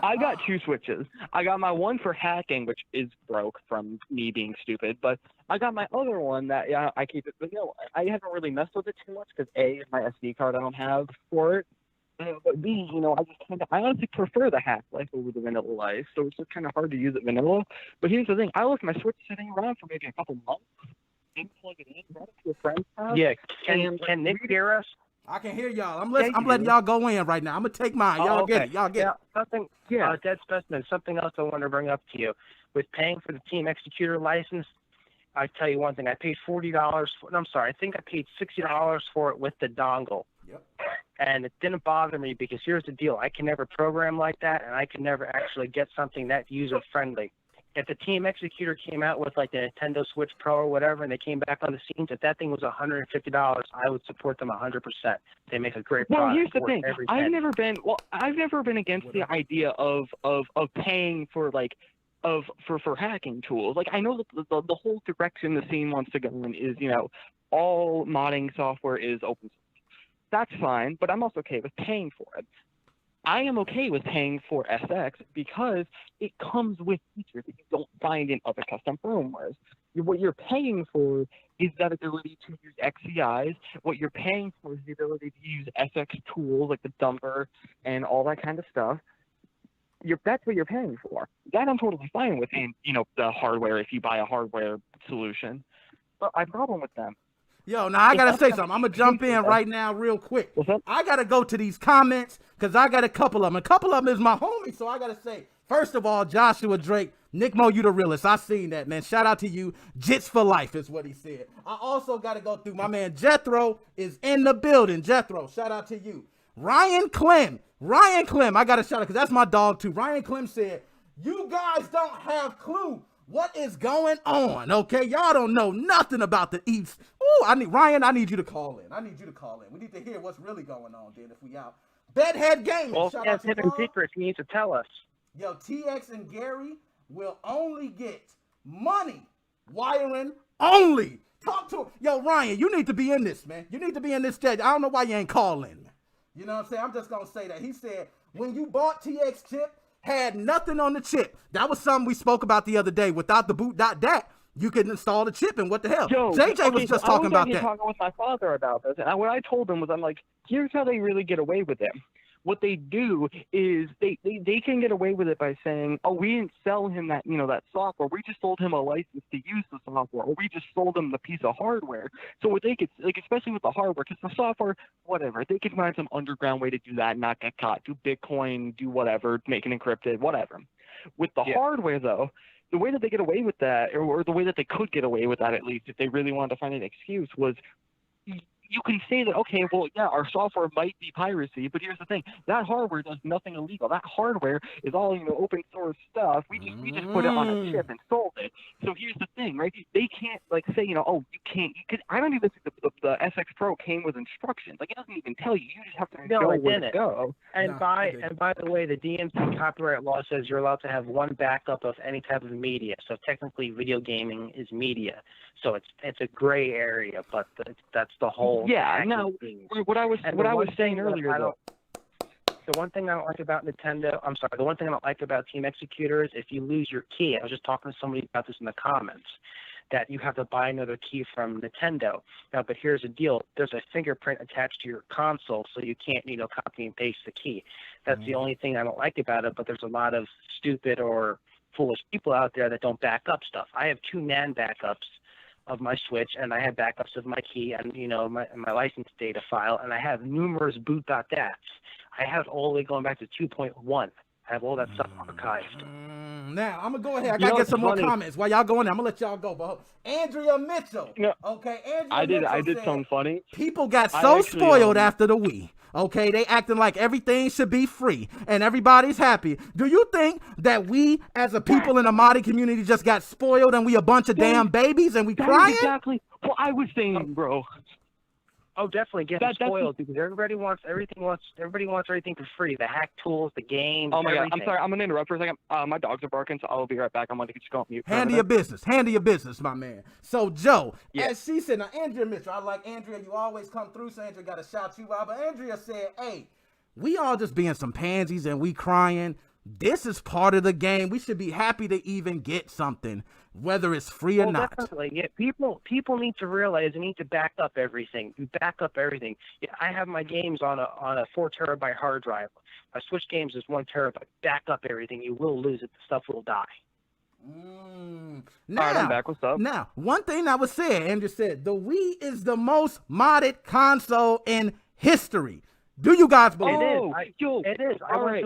I got two Switches. I got my one for hacking, which is broke from me being stupid, but I got my other one that I keep it vanilla. I haven't really messed with it too much because A, my SD card I don't have for it, but B, I honestly prefer the hack life over the vanilla life, so it's just kind of hard to use it vanilla. But here's the thing: I left my Switch sitting around for maybe a couple months. Didn't plug it in, brought it to a friend's house. Yeah, can Nick hear us? I can hear y'all. I'm letting y'all go in right now. I'm gonna take mine. Y'all get it. Y'all get it. Dead Specimen. Something else I want to bring up to you. With paying for the Team Executor license, I tell you one thing. I paid $40. I think I paid $60 for it with the dongle. Yep. And it didn't bother me because here's the deal. I can never program like that, and I can never actually get something that user friendly. If the Team Executor came out with like the Nintendo Switch Pro or whatever, and they came back on the scenes, if that thing was $150, I would support them 100%. They make a great product. Well, here's the thing: I've never been against the idea of paying for for hacking tools. Like I know that the whole direction the scene wants to go in is all modding software is open source. That's fine, but I'm also okay with paying for it. I am okay with paying for SX because it comes with features that you don't find in other custom firmwares. What you're paying for is that ability to use XCIs. What you're paying for is the ability to use SX tools like the dumper and all that kind of stuff. That's what you're paying for. That I'm totally fine with in the hardware if you buy a hardware solution. But my problem with them. Yo, now I got to say something. I'm going to jump in right now real quick. I got to go to these comments because I got a couple of them. A couple of them is my homie, so I got to say, first of all, Joshua Drake, Nick Mo, you the realest. I seen that, man. Shout out to you. Jits for life is what he said. I also got to go through my man Jethro is in the building. Jethro, shout out to you. Ryan Clem, I got to shout out because that's my dog too. Ryan Clem said, you guys don't have clue what is going on, okay? Y'all don't know nothing about the East. Ooh, Ryan, I need you to call in. We need to hear what's really going on, then, if we out. Bedhead Gaming. Well, if he has hidden secrets, he needs to tell us. Yo, TX and Gary will only get money wiring only. Talk to him. Yo, Ryan, you need to be in this, man. You need to be in this stage. I don't know why you ain't calling, man. You know what I'm saying? I'm just going to say that. He said, when you bought TX chip, had nothing on the chip. That was something we spoke about the other day. Without the boot.dat, you can install the chip, and what the hell? Yo, JJ was just talking about that. I was talking with my father about this, and what I told him was, I'm like, here's how they really get away with it. What they do is they can get away with it by saying, oh, we didn't sell him that, that software. We just sold him a license to use the software, or we just sold him the piece of hardware. So what they could, especially with the hardware, because the software, whatever, they could find some underground way to do that and not get caught, do Bitcoin, do whatever, make it encrypted, whatever. With the hardware, though, the way that they get away with that, or the way that they could get away with that, at least, if they really wanted to find an excuse, was you can say that, okay, well, yeah, our software might be piracy, but here's the thing. That hardware does nothing illegal. That hardware is all, open source stuff. We just put it on a chip and sold it. So here's the thing, right? They can't, say, oh, you can't. I don't even think the SX Pro came with instructions. It doesn't even tell you. You just have to know where to go. And by the way, the DMC copyright law says you're allowed to have one backup of any type of media. So technically, video gaming is media. So it's a gray area, but that's the whole. Yeah. No. What I was saying earlier, though. The one thing I don't like about the one thing I don't like about Team Executor is if you lose your key. I was just talking to somebody about this in the comments, that you have to buy another key from Nintendo. Now, but here's the deal. There's a fingerprint attached to your console, so you can't, copy and paste the key. That's the only thing I don't like about it, but there's a lot of stupid or foolish people out there that don't back up stuff. I have 2 NAND backups of my Switch, and I have backups of my key and, my license data file, and I have numerous boot.dats. I have it all the way going back to 2.1. I have all that stuff archived. Now, I'm going to go ahead. I got to get some more comments. While y'all going there, I'm going to let y'all go. But Andrea Mitchell. Okay, Andrea Mitchell I did said, something funny. People got so spoiled after the Wii. Okay, they acting like everything should be free and everybody's happy. Do you think that we, as a people in the modding community, just got spoiled and we a bunch of damn babies and we crying? Exactly what I was saying, bro. Oh, definitely getting spoiled because everybody wants everything for free. The hack tools, the games. Oh my God! I'm sorry. I'm gonna interrupt for a second. My dogs are barking, so I'll be right back. I'm gonna just go on mute. Handle your business, my man. So Joe, as she said, now Andrea Mitchell, I like Andrea. You always come through, so Andrea got to shout you out. But Andrea said, "Hey, we all just being some pansies and we crying. This is part of the game. We should be happy to even get something, whether it's free or not." Definitely. Yeah, people need to realize they need to back up everything. You back up everything. Yeah, I have my games on a 4 terabyte hard drive. My Switch games is 1 terabyte. Back up everything. You will lose it. The stuff will die. Now, all right, I'm back. What's up? Now, one thing that was said, Andrew said, the Wii is the most modded console in history. Do you guys believe it? It is. All right.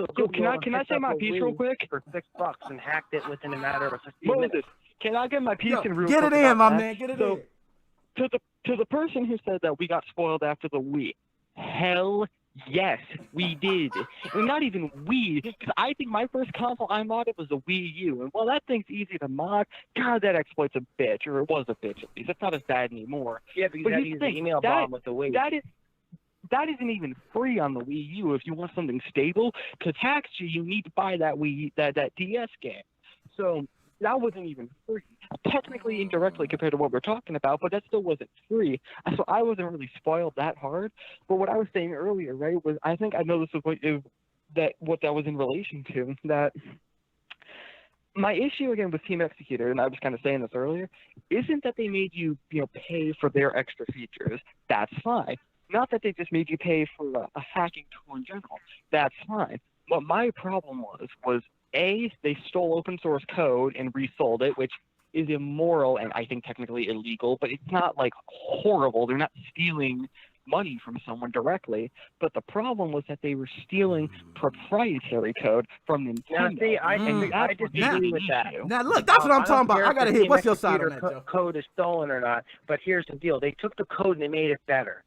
Can I say my piece real quick? For $6 and hacked it within a matter of 15 minutes. minutes. Can I get my piece in real quick? Get it in, my man. Get it in. To the person who said that we got spoiled after the Wii, hell yes, we did. And not even Wii, because I think my first console I modded was the Wii U. And while that thing's easy to mod, God, that exploit's a bitch, or it was a bitch at least. It's not as bad anymore. Yeah, because you used the email bomb with the Wii. That isn't even free on the Wii U if you want something stable. Because actually, you need to buy that that DS game. So that wasn't even free. Technically, indirectly compared to what we're talking about, but that still wasn't free. So I wasn't really spoiled that hard. But what I was saying earlier, right, was I think I know this was what that was in relation to. That my issue again with Team Executor, and I was kind of saying this earlier, isn't that they made you pay for their extra features. That's fine. Not that they just made you pay for a hacking tool in general. That's fine. What my problem was A, they stole open source code and resold it, which is immoral and I think technically illegal, but it's not horrible. They're not stealing money from someone directly, but the problem was that they were stealing proprietary code from Nintendo. Now, see, I disagree with that. Now, look, that's what I'm talking about. I gotta hear. What's your side on that, Joe? Code is stolen or not? But here's the deal: they took the code and they made it better.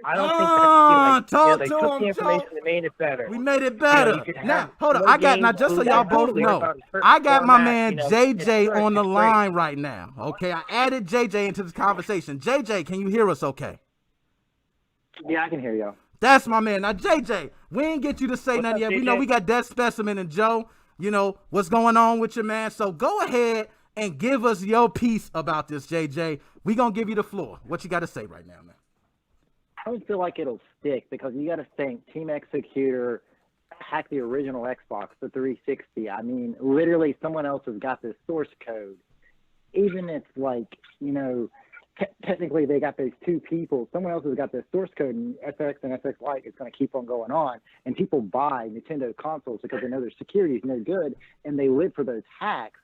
I don't think that's they took the information and made it better. We made it better. Now, hold on. Now just so y'all both know, I got my man JJ on the line right now. Okay, I added JJ into this conversation. JJ, can you hear us? Okay. Yeah, I can hear you. That's my man. Now, JJ, we ain't get you to say nothing yet. We know we got Death Specimen and Joe. What's going on with your man. So go ahead and give us your piece about this, JJ. We gonna give you the floor. What you got to say right now, man? I don't feel like it'll stick because you got to think Team Executor hacked the original Xbox, the 360. I mean, literally someone else has got this source code. Even if, like, you know, technically they got those two people, someone else has got this source code, and FX and FX Lite is going to keep on going on. And people buy Nintendo consoles because they know their security is no good, and they live for those hacks.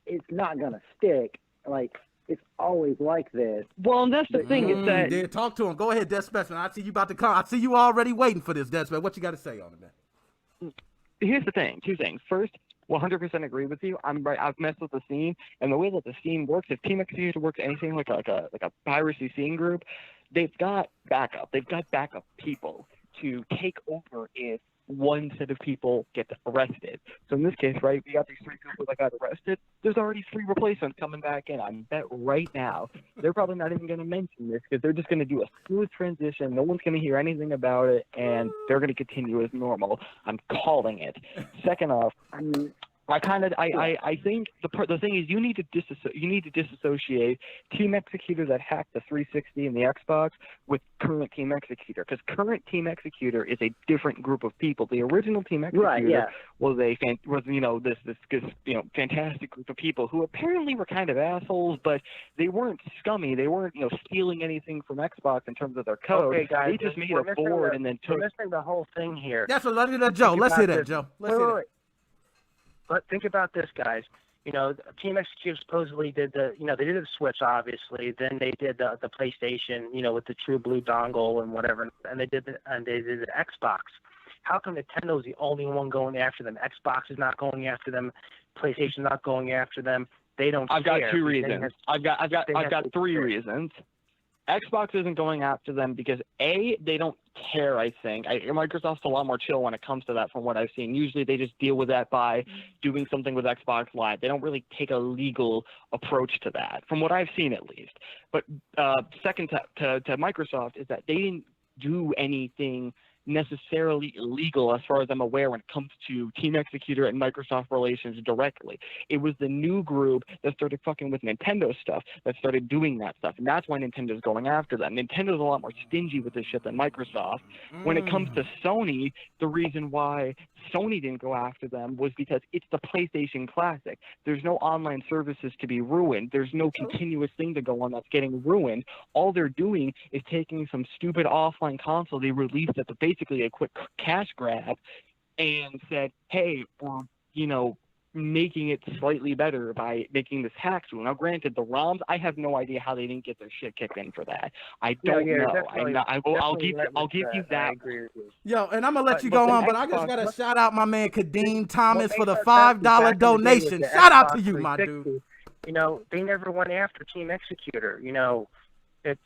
It's not going to stick. Like, it's always like this. Well, and that's the thing is that... Yeah, talk to him. Go ahead, Death Special. I see you about to come. I see you already waiting for this, Death Special. What you got to say on it, man? Here's the thing. Two things. First, 100% agree with you. I'm right. I've messed with the scene, and the way that the scene works, if Team Executor works anything like a piracy scene group, they've got backup. They've got backup people to take over if one set of people gets arrested. So in this case, right, we got these 3 people that got arrested. There's already 3 replacements coming back in. I bet right now they're probably not even going to mention this because they're just going to do a smooth transition. No one's going to hear anything about it, and they're going to continue as normal. I'm calling it. Second off, I think the thing is you need to disassociate Team Executor that hacked the 360 and the Xbox with current Team Executor, because current Team Executor is a different group of people. The original Team Executor was this fantastic group of people who apparently were kind of assholes, but they weren't scummy. They weren't stealing anything from Xbox in terms of their code. Okay, guys, they just made a board and then took. We're missing the whole thing here. That's what. Let's hear that, Joe. Let's hear that, Joe. Let's hear that. But think about this, guys. Team Executor supposedly did they did the Switch, obviously. Then they did the PlayStation, with the True Blue dongle and whatever, and they did the Xbox. How come Nintendo's the only one going after them? Xbox is not going after them. PlayStation's not going after them. They don't. I've got 2 reasons. I've got 3 reasons. Xbox isn't going after them because A, they don't care, I think. Microsoft's a lot more chill when it comes to that from what I've seen. Usually they just deal with that by doing something with Xbox Live. They don't really take a legal approach to that, from what I've seen at least. But second to Microsoft is that they didn't do anything necessarily illegal as far as I'm aware when it comes to Team Executor and Microsoft relations directly. It was the new group that started fucking with Nintendo stuff that started doing that stuff, and that's why Nintendo's going after them. Nintendo's a lot more stingy with this shit than Microsoft. When it comes to Sony, the reason why Sony didn't go after them was because it's the PlayStation Classic. There's no online services to be ruined. There's no continuous thing to go on that's getting ruined. All they're doing is taking some stupid offline console they released at basically a quick cash grab and said, hey, we're, making it slightly better by making this hack tool. Now, granted, the ROMs, I have no idea how they didn't get their shit kicked in for that. I don't know. I'll give you that. Yo, and I'm gonna let you go on, but I just gotta shout out my man Kadeem Thomas for the $5 donation. Shout out to you, my dude. They never went after Team Executor.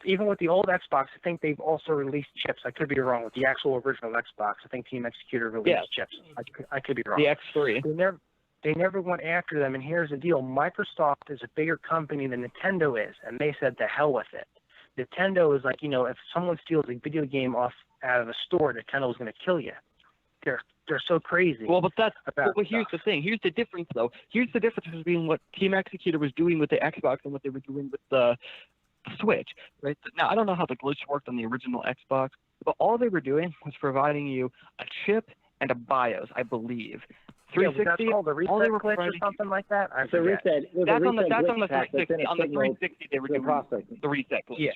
Even with the old Xbox, I think they've also released chips. I could be wrong. With the actual original Xbox, I think Team Executor released chips. I could be wrong. The X3. They never went after them, and here's the deal. Microsoft is a bigger company than Nintendo is, and they said to hell with it. Nintendo is like, if someone steals a video game out of a store, Nintendo is going to kill you. They're so crazy. Well, but here's the thing. Here's the difference, though. Here's the difference between what Team Executor was doing with the Xbox and what they were doing with the Switch, right? Now, I don't know how the glitch worked on the original Xbox, but all they were doing was providing you a chip and a BIOS, I believe. 360, that's called the reset glitch or something like that? That's on the 360. On the 360, they were doing the reset glitch. Yeah.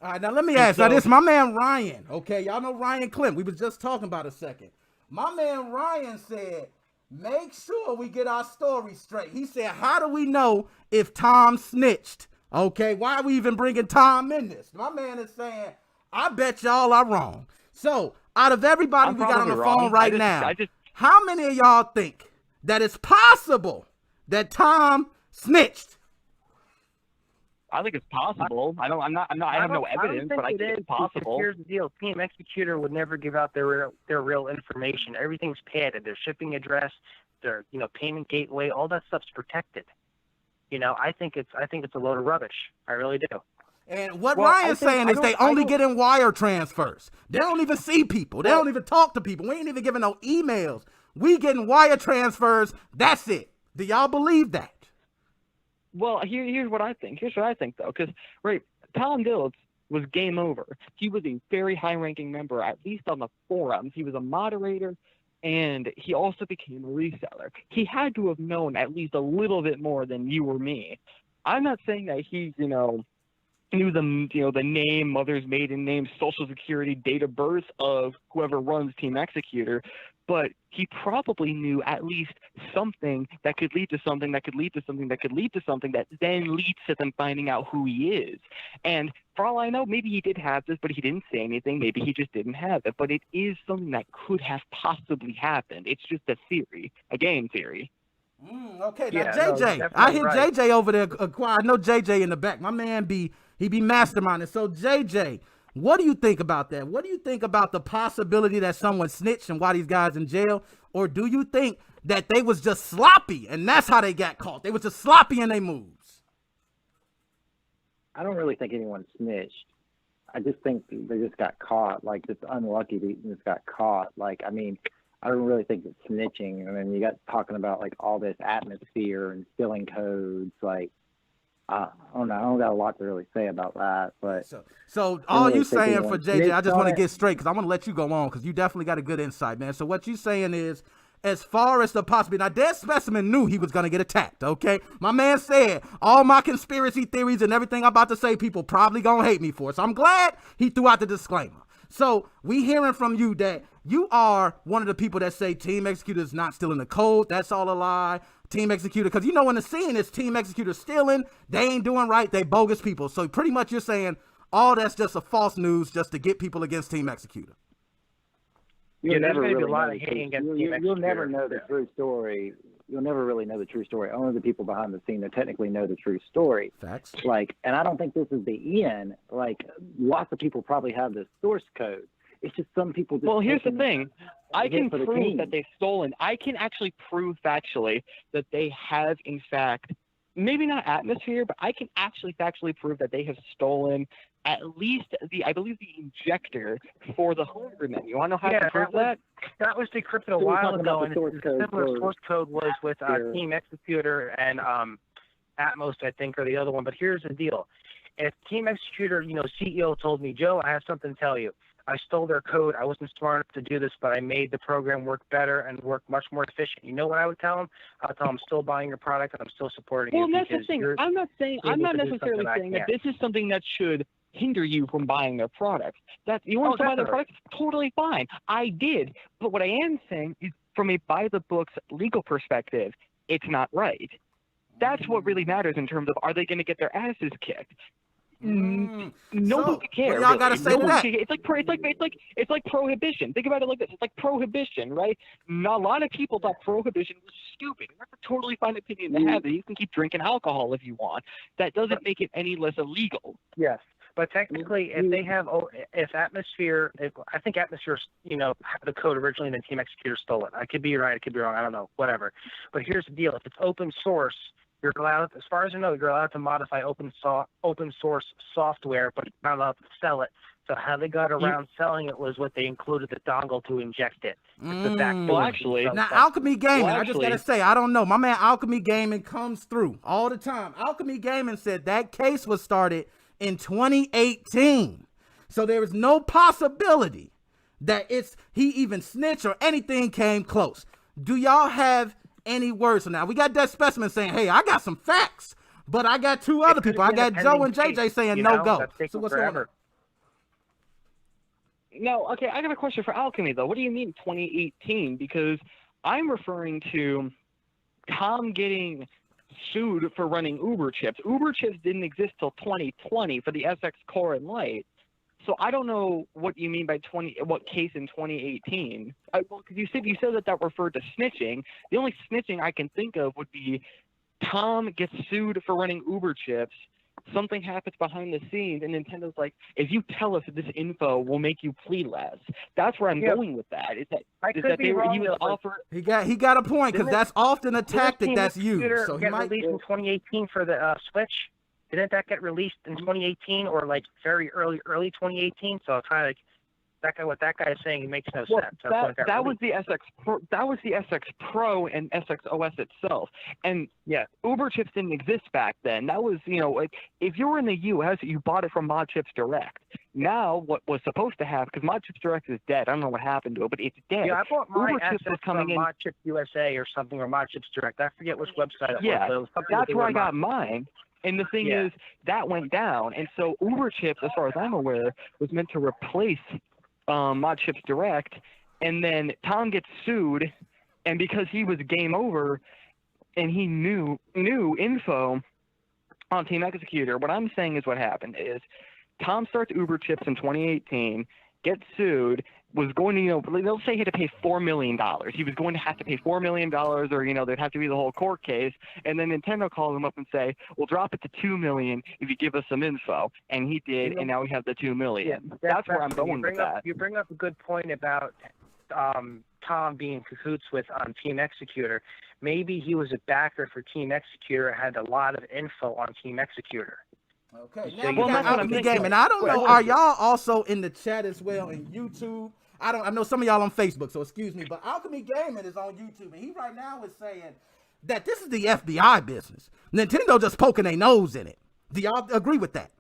All right, now let me ask you this. My man Ryan, okay? Y'all know Ryan Clint. We was just talking about a second. My man Ryan said, make sure we get our story straight. He said, how do we know if Tom snitched? Okay, why are we even bringing Tom in this? My man is saying, I bet y'all are wrong. So, out of everybody we got on the phone right now, how many of y'all think that it's possible that Tom snitched? I think it's possible. I have no evidence, but I think it's possible. Here's the deal: Team Executor would never give out their real information. Everything's padded. Their shipping address, their payment gateway, all that stuff's protected. I think it's a load of rubbish. I really do. And what Ryan's saying is they only get in wire transfers. They don't even see people. They don't even talk to people. We ain't even giving no emails. We getting wire transfers. That's it. Do y'all believe that? Well, here's what I think. Here's what I think, though, because, right, Tom Dillon, was game over. He was a very high-ranking member, at least on the forums. He was a moderator, and he also became a reseller. He had to have known at least a little bit more than you or me. I'm not saying that he, knew the name, mother's maiden name, social security, date of birth of whoever runs Team Executor, but he probably knew at least something that could lead to something that could lead to something that could lead to something that then leads to them finding out who he is. And for all I know, maybe he did have this, but he didn't say anything. Maybe he just didn't have it. But it is something that could have possibly happened. It's just a theory, a game theory. Okay, now Yeah, JJ, no, I hear right. JJ over there. I know JJ in the back. My man be masterminding. So JJ, what do you think about that? What do you think about the possibility that someone snitched and why these guys in jail? Or do you think that they was just sloppy and that's how they got caught? They was just sloppy in their moves. I don't really think anyone snitched. I just think they just got caught. Like, it's unlucky they just got caught. Like, I mean, I don't really think it's snitching. I mean, you got talking about like all this atmosphere and stealing codes. Like, I don't know. I don't got a lot to really say about that. But so all really you saying for JJ, I just want to it. get straight because I want to let you go on because you definitely got a good insight, man. So what you saying is, as far as the possibility, now Dead Specimen knew he was going to get attacked, okay? My man said, all my conspiracy theories and everything I'm about to say, people probably going to hate me for. So I'm glad he threw out the disclaimer. So we hearing from you that you are one of the people that say Team Executor is not stealing the code. That's all a lie. Team Executor, because in the scene is Team Executor stealing. They ain't doing right. They bogus people. So pretty much you're saying all that's just a false news just to get people against Team Executor. You'll never there's really gonna be a lot know of the hating truth. against Team You'll never Executor. know the true story. You'll never really know the true story. Only the people behind the scene that technically know the true story. Facts. Like, and I don't think this is the end. Like, lots of people probably have the source code. It's just some people just. Well, here's the taking thing. I hit can for the prove team. that they've stolen. I can actually prove factually that they have, in fact, maybe not atmosphere, but I can actually factually prove that they have stolen at least I believe the injector for the homebrew menu. You want to know how I can prove that? That was decrypted a So we're while talking ago, about and the source the code similar for- source code was with here. Team Executor and Atmos, I think, or the other one. But here's the deal: if Team Executor, CEO told me, Joe, I have something to tell you. I stole their code. I wasn't smart enough to do this, but I made the program work better and work much more efficient. You know what I would tell them? I would tell them I'm still buying your product and I'm still supporting you. Well, that's the because thing. you're I'm not necessarily something I saying that can't. this is something that should hinder you from buying their product. That you want to buy their definitely. product, totally fine. I did, but what I am saying is, from a by the books legal perspective, it's not right. That's what really matters in terms of, are they going to get their asses kicked? Nobody cares. What y'all gotta say to that? It's like prohibition. Think about it like this. It's like prohibition, right? A lot of people thought prohibition was stupid. That's a totally fine opinion to have. That you can keep drinking alcohol if you want. That doesn't make it any less illegal. Yes. But technically, if they have, I think Atmosphere, had the code originally, and then Team Executor stole it. I could be right, I could be wrong, I don't know, whatever. But here's the deal: if it's open source, you're allowed, as far as I know, you're allowed to modify open source software, but you're not allowed to sell it. So how they got around selling it was what they included the dongle to inject it. It's the back door. Well, actually, Now, Alchemy Gaming, I just got to say, I don't know. My man Alchemy Gaming comes through all the time. Alchemy Gaming said that case was started in 2018. So there is no possibility that he even snitched or anything came close. Do y'all have any words on that? We got Dead Specimen saying, hey, I got some facts, but I got two other people. I got Joe and JJ saying no go. So what's going on? No, okay, I got a question for Alchemy, though. What do you mean 2018? Because I'm referring to Tom getting sued for running Uber chips. Uber chips didn't exist till 2020 for the SX Core and Lite. So I don't know what you mean by what case in 2018. Well, because you said that referred to snitching. The only snitching I can think of would be Tom gets sued for running Uber chips. Something happens behind the scenes, and Nintendo's like, if you tell us this info, we'll make you plead less. That's where I'm going with that. He was offered. He got a point, because that's often a tactic that's used. So he might released in 2018 for the Switch. Didn't that get released in 2018 or like very early 2018? So it's kind of like what that guy is saying, it makes no Well, sense. That's that was the SX Pro, that was the SX Pro and SX OS itself, and yeah. Uber chips didn't exist back then. That was, like, if you were in the U.S., you bought it from Mod Chips Direct. Now, what was supposed to happen, because Mod Chips Direct is dead. I don't know what happened to it, but it's dead. Yeah, I bought my Uber chips SX was coming from in. Mod Chips USA or something, or Mod Chips Direct. I forget which website it Yeah, was. But that's where I got mine. And the thing is, that went down. And so Uber chips, as far as I'm aware, was meant to replace Mod Chips Direct. And then Tom gets sued, and because he was game over and he knew info on Team Executor, what I'm saying is what happened is Tom starts Uber chips in 2018, gets sued, was going to, they'll say he had to pay $4 million. He was going to have to pay $4 million, or, there'd have to be the whole court case. And then Nintendo called him up and say, we'll drop it to $2 million if you give us some info. And he did, and now we have the $2 million. Yeah, that's where I'm going with that. You bring up a good point about Tom being cahoots with Team Executor. Maybe he was a backer for Team Executor, had a lot of info on Team Executor. Okay, So now we got Alchemy Game, and I don't know, are y'all also in the chat as well in YouTube? I know some of y'all on Facebook, so excuse me, but Alchemy Gaming is on YouTube, and he right now is saying that this is the FBI business. Nintendo just poking their nose in it. Do y'all agree with that?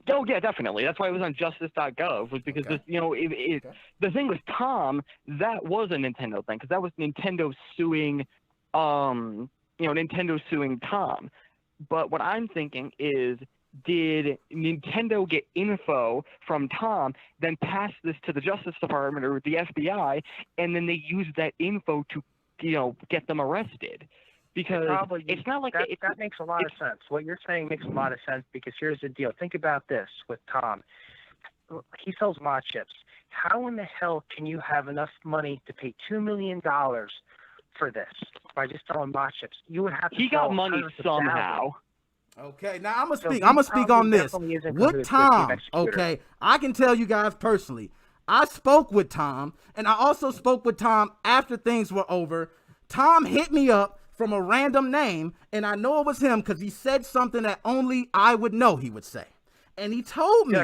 Oh, yeah, definitely. That's why it was on justice.gov, was because, the thing with Tom, that was a Nintendo thing, because that was Nintendo suing, Nintendo suing Tom. But what I'm thinking is, did Nintendo get info from Tom, then pass this to the Justice Department or the FBI, and then they used that info to, get them arrested? Because it's not like that makes a lot of sense. What you're saying makes a lot of sense, because here's the deal. Think about this with Tom. He sells mod chips. How in the hell can you have enough money to pay $2 million for this by just selling mod chips? You would have to. He got money somehow. Okay, now I'm gonna speak on this. With Tom, okay, I can tell you guys personally, I spoke with Tom, and I also spoke with Tom after things were over. Tom hit me up from a random name, and I know it was him because he said something that only I would know he would say. And he told me,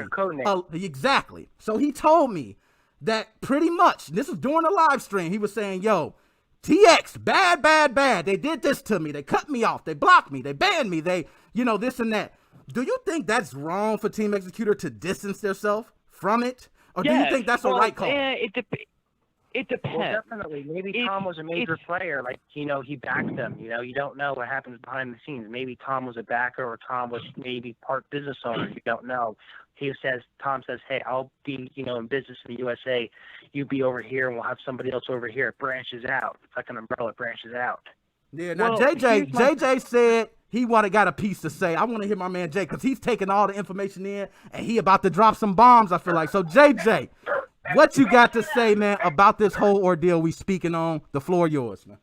exactly. So he told me that pretty much, this was during the live stream, he was saying, yo, TX, bad, bad, bad. They did this to me. They cut me off. They blocked me. They banned me. They, this and that. Do you think that's wrong for Team Executor to distance themselves from it? Or do you think that's a right call? It depends. Well, definitely. Maybe Tom was a major player. Like, he backed them. You don't know what happens behind the scenes. Maybe Tom was a backer, or Tom was maybe part business owner. You don't know. Tom says, hey, I'll be, in business in the USA. You be over here, and we'll have somebody else over here. It branches out. It's like an umbrella. It branches out. Yeah, now JJ said he got a piece to say. I want to hear my man Jay, because he's taking all the information in, and he about to drop some bombs, I feel like. So, JJ, what you got to say, man, about this whole ordeal we speaking on? The floor yours, man.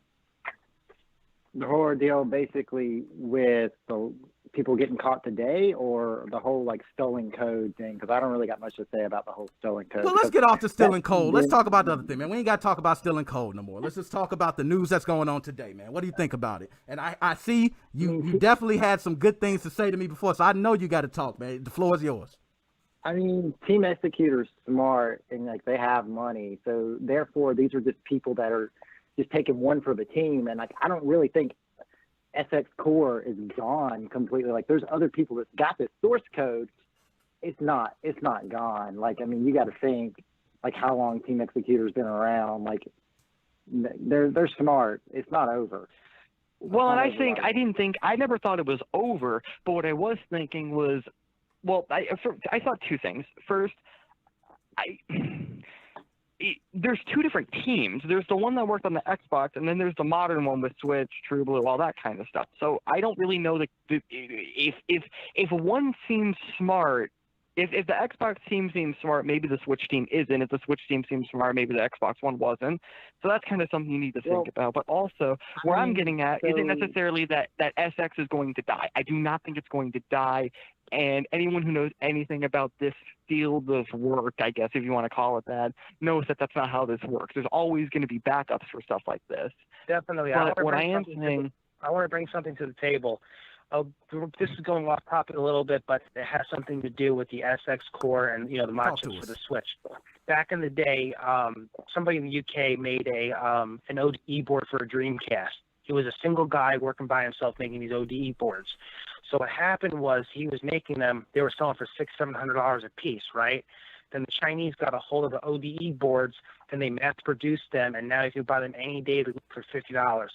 The whole ordeal basically with the people getting caught today, or the whole stolen code thing? Because I don't really got much to say about the whole stolen code. Well, let's get off the stealing code. Let's talk about the other thing, man. We ain't got to talk about stealing code no more. Let's just talk about the news that's going on today, man. What do you think about it? And I see you definitely had some good things to say to me before, so I know you got to talk, man. The floor is yours. I mean, Team Executor's smart, and they have money, so therefore these are just people that are just taking one for the team. And I don't really think SX Core is gone completely. There's other people that got this source code. It's not gone. You got to think how long Team Executor's been around. They're smart. It's not over. Well, and I never thought it was over, but what I was thinking was, well, I thought two things. First, there's two different teams. There's the one that worked on the Xbox, and then there's the modern one with Switch, True Blue, all that kind of stuff. So I don't really know if one seems smart. If the Xbox team seems smart, maybe the Switch team isn't. If the Switch team seems smart, maybe the Xbox one wasn't. So that's kind of something you need to think about. But also, where I'm getting at isn't necessarily that SX is going to die. I do not think it's going to die. And anyone who knows anything about this field of work, I guess, if you want to call it that, knows that that's not how this works. There's always going to be backups for stuff like this. Definitely. But I want to bring something to the table. this is going off topic a little bit, but it has something to do with the SX core and the mod Talk to chips for us. the Switch. Back in the day, somebody in the UK made an ODE board for a Dreamcast. He was a single guy working by himself making these ODE boards. So what happened was he was making them. They were selling for $600-700 a piece, right? Then the Chinese got a hold of the ODE boards, and they mass-produced them, and now you can buy them any day for $50.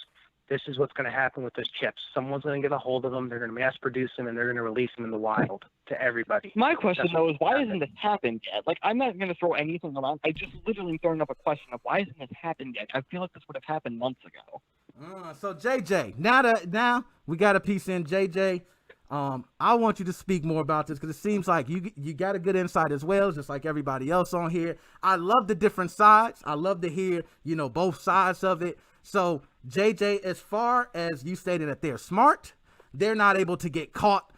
This is what's going to happen with those chips. Someone's going to get a hold of them. They're going to mass-produce them, and they're going to release them in the wild to everybody. My question, though, is why hasn't this happened yet? Like, I'm not going to throw anything around. I just literally throwing up a question of why hasn't this happened yet? I feel like this would have happened months ago. So JJ, now we got a piece in. JJ, I want you to speak more about this because it seems like you got a good insight as well, just like everybody else on here. I love the different sides. I love to hear, both sides of it. So JJ, as far as you stated that they're smart, they're not able to get caught,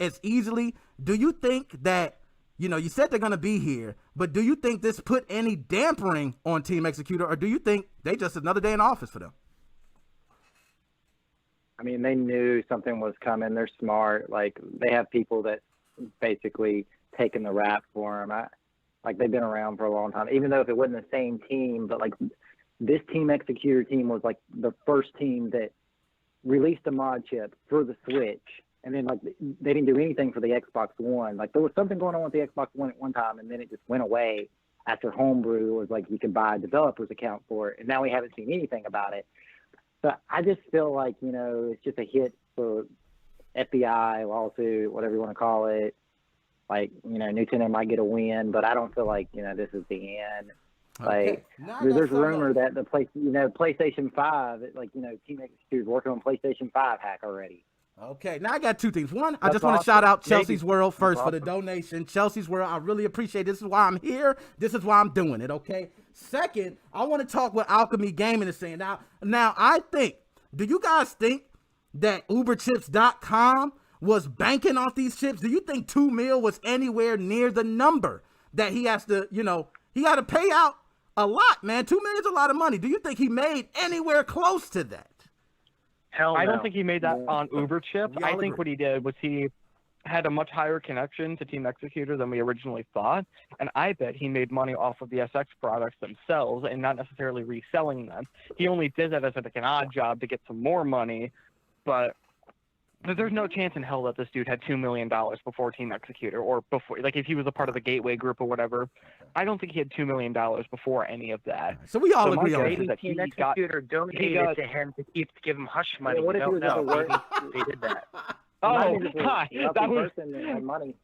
as easily. Do you think that, you said they're going to be here, but do you think this put any dampering on Team Executor, or do you think they just another day in office for them? I mean, they knew something was coming. They're smart. Like, they have people that basically taking the rap for them. Like, they've been around for a long time, even though if it wasn't the same team, but like this Team Executor team was like the first team that released a mod chip for the Switch. And then, like, they didn't do anything for the Xbox One. Like, there was something going on with the Xbox One at one time, and then it just went away after Homebrew was like, you could buy a developer's account for it. And now we haven't seen anything about it. But I just feel like, it's just a hit for FBI, lawsuit, whatever you want to call it. Like, Nintendo might get a win, but I don't feel like, this is the end. Like, there's rumor that the PlayStation 5, Team Executor is working on PlayStation 5 hack already. Okay, now I got two things. One, I just want to shout out Chelsea's World first for the donation. Chelsea's World, I really appreciate it. This is why I'm here. This is why I'm doing it, okay? Second, I want to talk what Alchemy Gaming is saying. Now I think, do you guys think that UberChips.com was banking off these chips? Do you think 2 mil was anywhere near the number that he has to, he got to pay out a lot, man. 2 million is a lot of money. Do you think he made anywhere close to that? Hell no. I don't think he made that on Uber chip. We I all think agree. what he did was he had a much higher connection to Team Executor than we originally thought, and I bet he made money off of the SX products themselves and not necessarily reselling them. He only did that as like an odd job to get some more money, but there's no chance in hell that this dude had $2 million before Team Executor, or before, like, if he was a part of the Gateway group or whatever. I don't think he had $2 million before any of that. So we all So agree my on guess that. is that Team he got. Executor donated to him to give him hush money. Yeah, what You if he don't was know. at They did that. Oh, That was person that had money.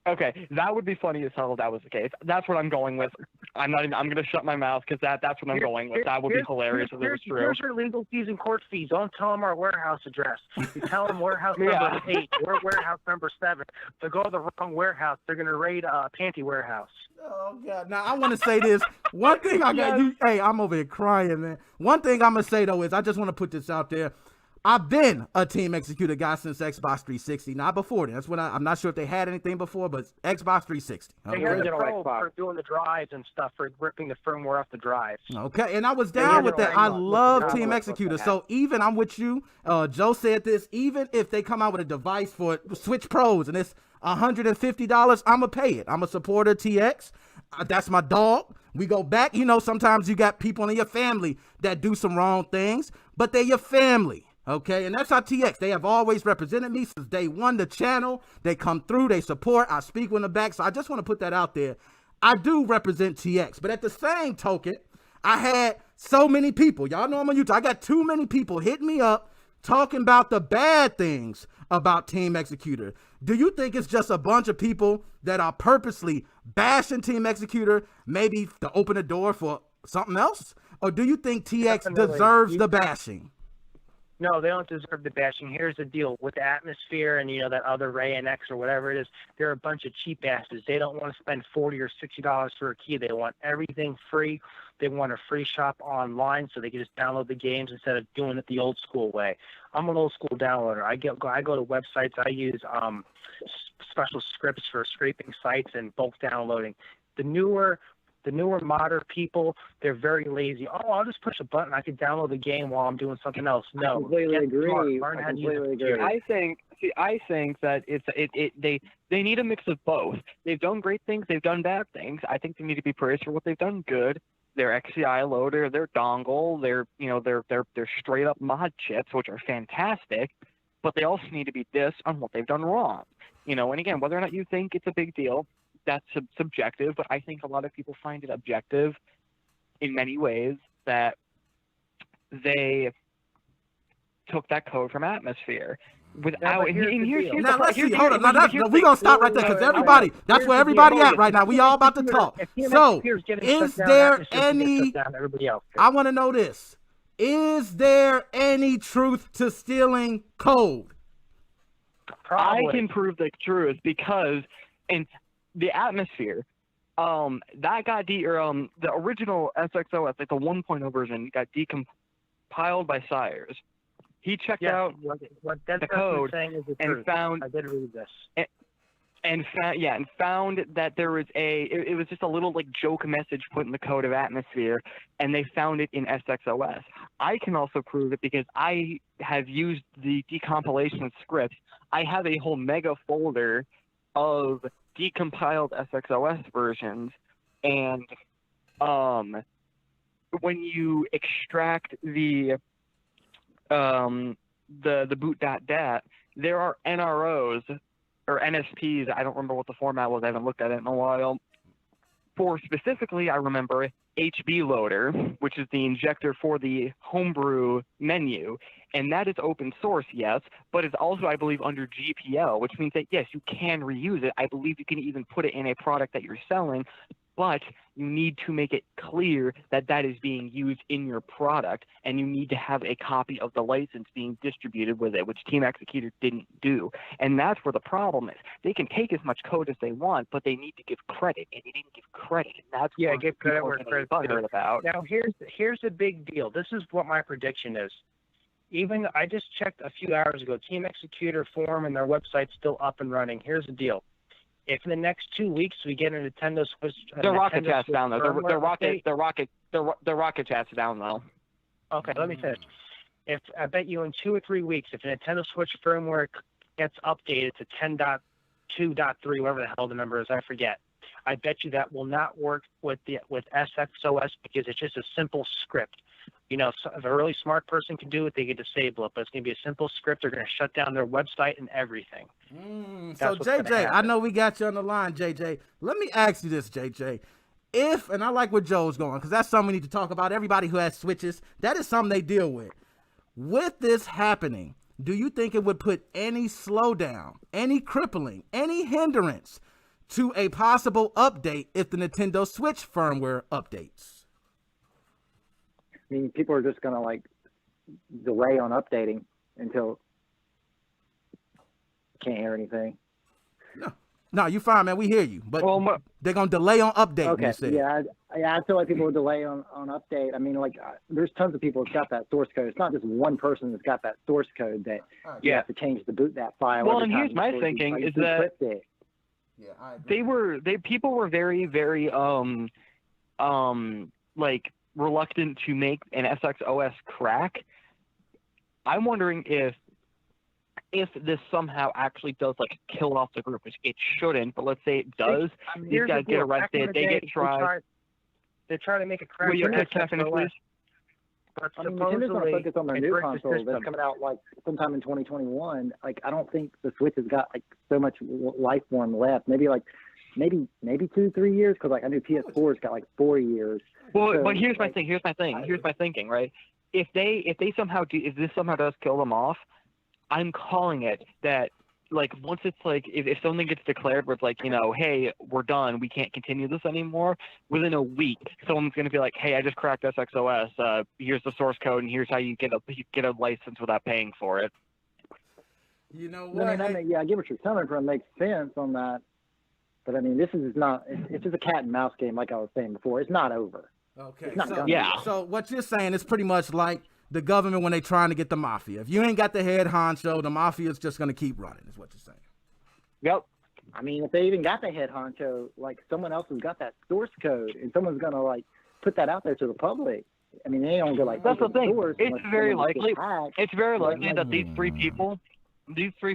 okay. That would be funny as hell if that was the case. That's what I'm going with. I'm gonna shut my mouth because that's what I'm going with. That would be hilarious if it was true. Here's your legal fees and court fees. Don't tell them our warehouse address. You tell them warehouse number 8 or warehouse number 7. If they go to the wrong warehouse, they're gonna raid a panty warehouse. Oh God! Now I want to say this. One thing I got you. Hey, I'm over here crying, man. One thing I'm gonna say though is I just want to put this out there. I've been a Team Executor guy since Xbox 360, not before then. That's when I'm not sure if they had anything before, but Xbox 360. They Okay. had the Original pro Xbox. for doing the drives and stuff, for ripping the firmware off the drives. Okay, and I was down with that. I love Team Executor. So even, I'm with you. Joe said this, even if they come out with a device for Switch Pros and it's $150, I'm going to pay it. I'm a supporter of TX. That's my dog. We go back. Sometimes you got people in your family that do some wrong things, but they're your family. Okay, and that's how TX, they have always represented me since day one, the channel. They come through, they support, I speak when the back. So I just want to put that out there. I do represent TX, but at the same token, I had so many people. Y'all know I'm on YouTube. I got too many people hitting me up talking about the bad things about Team Executor. Do you think it's just a bunch of people that are purposely bashing Team Executor, maybe to open the door for something else? Or do you think TX deserves the bashing? No, they don't deserve the bashing. Here's the deal. With Atmosphere and, that other Ray and X or whatever it is, they're a bunch of cheap asses. They don't want to spend $40 or $60 for a key. They want everything free. They want a free shop online so they can just download the games instead of doing it the old school way. I'm an old school downloader. I go to websites. I use special scripts for scraping sites and bulk downloading. The newer The newer modern people, they're very lazy. Oh, I'll just push a button. I can download the game while I'm doing something else. No, I completely agree. Learn I how to use completely a agree. computer. I think that they need a mix of both. They've done great things, they've done bad things. I think they need to be praised for what they've done good. Their XCI loader, their dongle, their straight up mod chips, which are fantastic, but they also need to be dissed on what they've done wrong. And again, whether or not you think it's a big deal, that's subjective, but I think a lot of people find it objective in many ways that they took that code from Atmosphere without. Now let's see. Hold on. Now we're gonna stop right there because everybody. That's where everybody at right now. We all about to talk. So, is there any? I want to know this. Is there any truth to stealing code? Probably. I can prove the truth because in the Atmosphere, that got the original SXOS, like the 1.0 version, got decompiled by Sires. He checked out what the code and found. I did read this. And found that there was it was just a little like joke message put in the code of Atmosphere, and they found it in SXOS. I can also prove it because I have used the decompilation script. I have a whole mega folder of decompiled SXOS versions, and when you extract the boot.dat, there are NROs or NSPs. I don't remember what the format was. I haven't looked at it in a while. For specifically, I remember HB Loader, which is the injector for the homebrew menu, and that is open source, yes, but it's also, I believe, under GPL, which means that, yes, you can reuse it. I believe you can even put it in a product that you're selling, but you need to make it clear that that is being used in your product, and you need to have a copy of the license being distributed with it, which Team Executor didn't do. And that's where the problem is. They can take as much code as they want, but they need to give credit, and they didn't give credit. And that's what give credit where credit's due. About. Now, here's the big deal. This is what my prediction is. Even I just checked a few hours ago, Team Executor forum and their website's still up and running. Here's the deal. If in the next 2 weeks we get a Nintendo Switch, their rocket chat's down though. Their rocket chat's down though. Okay, let me finish. If I bet you in 2 or 3 weeks, if the Nintendo Switch firmware gets updated to 10.2.3, whatever the hell the number is, I forget. I bet you that will not work with SXOS because it's just a simple script. So if a really smart person can do it, they can disable it. But it's going to be a simple script. They're going to shut down their website and everything. So, JJ, I know we got you on the line, JJ. Let me ask you this, JJ. And I like where Joe's going, because that's something we need to talk about. Everybody who has Switches, that is something they deal with. With this happening, do you think it would put any slowdown, any crippling, any hindrance to a possible update if the Nintendo Switch firmware updates? I mean, people are just gonna delay on updating until can't hear anything. No, you fine, man. We hear you, but they're gonna delay on updating. Okay, yeah, I feel like people will delay on update. I mean, there's tons of people that's got that source code. It's not just one person that's got that source code that you have to change the boot that file. Well, and here's my thinking is that people were very, very reluctant to make an SXOS crack. I'm wondering if this somehow actually does kill off the group, which it shouldn't, but let's say it does. These guys get arrested, they get tried. They try to make a crack. Will your please? But Nintendo's going to focus on their new console that's coming out sometime in 2021. I don't think the Switch has got so much life form left. Maybe 2-3 years, because I knew PS4's got 4 years. Well, so, but here's my thinking, right? If this somehow does kill them off, I'm calling it that once it's if something gets declared where it's hey, we're done, we can't continue this anymore, within a week someone's going to be hey, I just cracked SXOS, here's the source code and here's how you get a license without paying for it. You know what? I get what you're coming from. Makes sense on that. But I mean, this is not. It's just a cat and mouse game, like I was saying before. It's not over. Okay. So what you're saying is pretty much like the government when they're trying to get the mafia. If you ain't got the head honcho, the mafia is just going to keep running. Is what you're saying. Yep. I mean, if they even got the head honcho, like someone else has got that source code, and someone's gonna like put that out there to the public. I mean, they don't go like That's the thing. source It's unless very someone gets likely. hacked. It's very likely that these three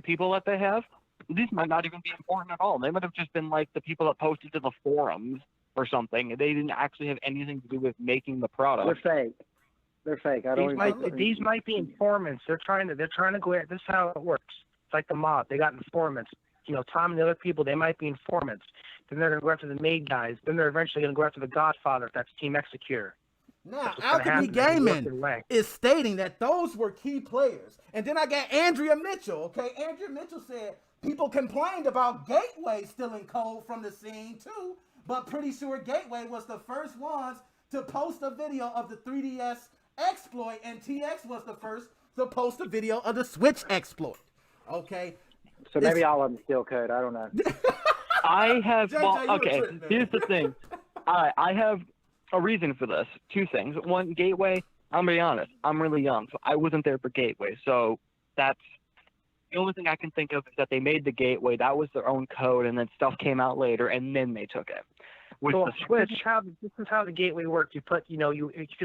people that they have, these might not even be important at all. They might have just been like the people that posted to the forums or something. They didn't actually have anything to do with making the product. They're fake. They're fake. I don't These might be informants. They're trying to go at this is how it works. It's like the mob. They got informants. You know, Tom and the other people, they might be informants. Then they're going to go after the maid guys. Then they're eventually going to go after the Godfather. That's Team Executor. Now, Alchemy Gaming is stating that those were key players. And then I got Andrea Mitchell, okay? Andrea Mitchell said people complained about Gateway stealing code from the scene too, but pretty sure Gateway was the first ones to post a video of the 3DS exploit, and TX was the first to post a video of the Switch exploit, okay? So maybe all of them steal code. I don't know. I have, JJ, well, okay, here's the thing. I have a reason for this. Two things. One, Gateway, I'm going to be honest, I'm really young, so I wasn't there for Gateway. So that's the only thing I can think of is that they made the Gateway. That was their own code, and then stuff came out later, and then they took it. With the Switch, this is how the Gateway worked. You could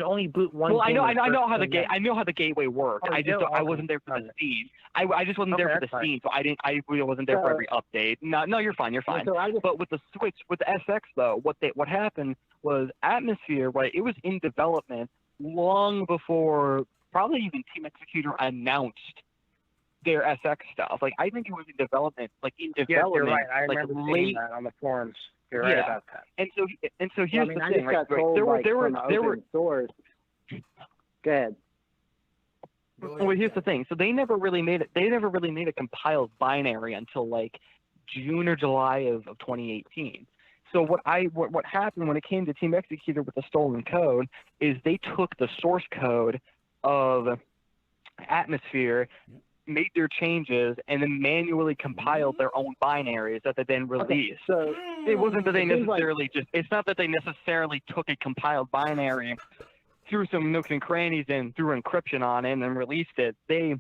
only boot one. Well, I know how the game. Gateway worked. I wasn't there for the scene. I just wasn't there for the scene, so I really wasn't there for every update. No, you're fine. But with the Switch, with the SX though, what happened was Atmosphere, right? It was in development long before probably even Team Executor announced their SX stuff. Like I think it was in development, Yeah, you're right. I remember seeing that on the forums. You're right about that. And so here's the thing, right? There were source. Go ahead. Well, here's the thing. So they never really made it. They never really made a compiled binary until like June or July of 2018. So what happened when it came to Team Executor with the stolen code is they took the source code of Atmosphere, made their changes, and then manually compiled their own binaries that they then released. So it wasn't that they necessarily it's not that they necessarily took a compiled binary, threw some nooks and crannies in, threw encryption on it, and then released it. They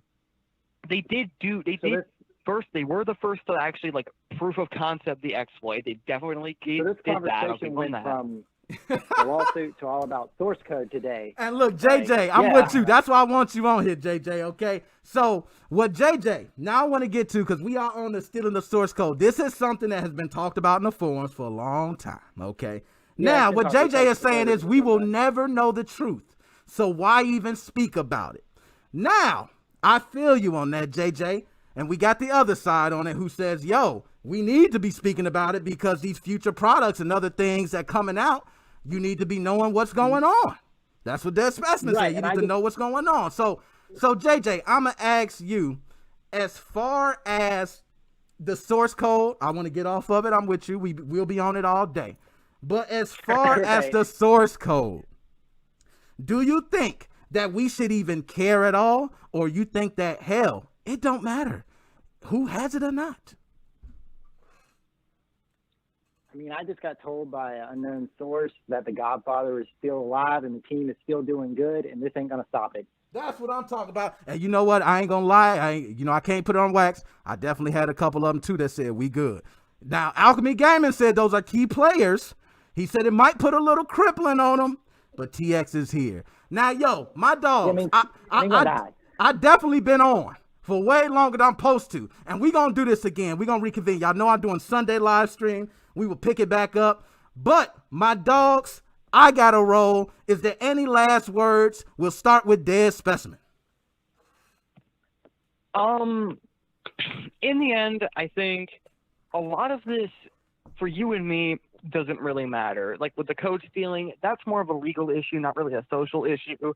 were the first to actually like proof of concept the exploit. They definitely did this that. Conversation went from the lawsuit to all about source code today. And look, JJ, I'm with you. That's why I want you on here, JJ, okay? So what JJ, now I want to get to, because we are on the stealing the source code. This is something that has been talked about in the forums for a long time, okay? Now, what JJ is saying is we will never know the truth. So why even speak about it? Now, I feel you on that, JJ. And we got the other side on it who says, yo, we need to be speaking about it because these future products and other things that coming out, you need to be knowing what's going on. That's what Dead Specimen said. You need to know what's going on. So JJ, I'm going to ask you, as far as the source code, I want to get off of it. I'm with you. We'll be on it all day. But as far as the source code, do you think that we should even care at all? Or you think that, hell, it don't matter who has it or not? I mean, I just got told by an unknown source that the Godfather is still alive and the team is still doing good, and this ain't gonna stop it. That's what I'm talking about. And you know what? I ain't gonna lie. I can't put it on wax. I definitely had a couple of them too that said we good. Now, Alchemy Gaming said those are key players. He said it might put a little crippling on them, but TX is here. Now, yo, my dogs, I definitely been on for way longer than I'm supposed to. And we gonna do this again. We gonna reconvene. Y'all know I'm doing Sunday live stream. We will pick it back up. But my dogs, I gotta roll. Is there any last words? We'll start with Dead Specimen. In the end, I think a lot of this for you and me doesn't really matter. Like with the code stealing, that's more of a legal issue, not really a social issue.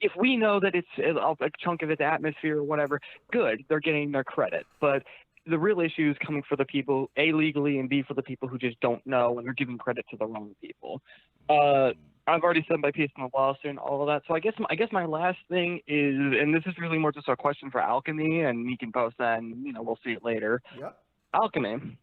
If we know that it's a chunk of its Atmosphere or whatever, good, they're getting their credit. But the real issue is coming for the people, A, legally, and B, for the people who just don't know and are giving credit to the wrong people. I've already said my piece in the lawsuit and all of that. So I guess my last thing is, and this is really more just a question for Alchemy, and he can post that, and we'll see it later. Yep. Alchemy,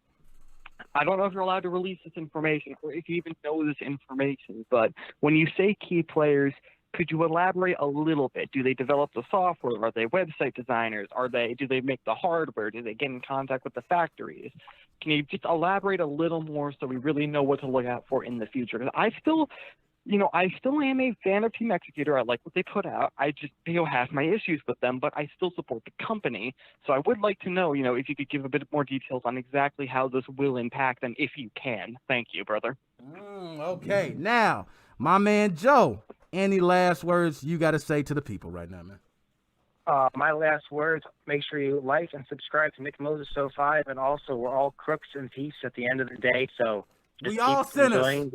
I don't know if you're allowed to release this information or if you even know this information, but when you say key players, Could you elaborate a little bit? Do they develop the software? Are they website designers? Do they make the hardware? Do they get in contact with the factories? Can you just elaborate a little more so we really know what to look out for in the future? Because I still am a fan of Team Executor. I like what they put out. I just, have my issues with them, but I still support the company. So I would like to know, if you could give a bit more details on exactly how this will impact them, if you can. Thank you, brother. Okay, now, my man Joe, any last words you got to say to the people right now, man? My last words, make sure you like and subscribe to Nick Moses 05, and also we're all crooks in peace at the end of the day, so just we all sinners.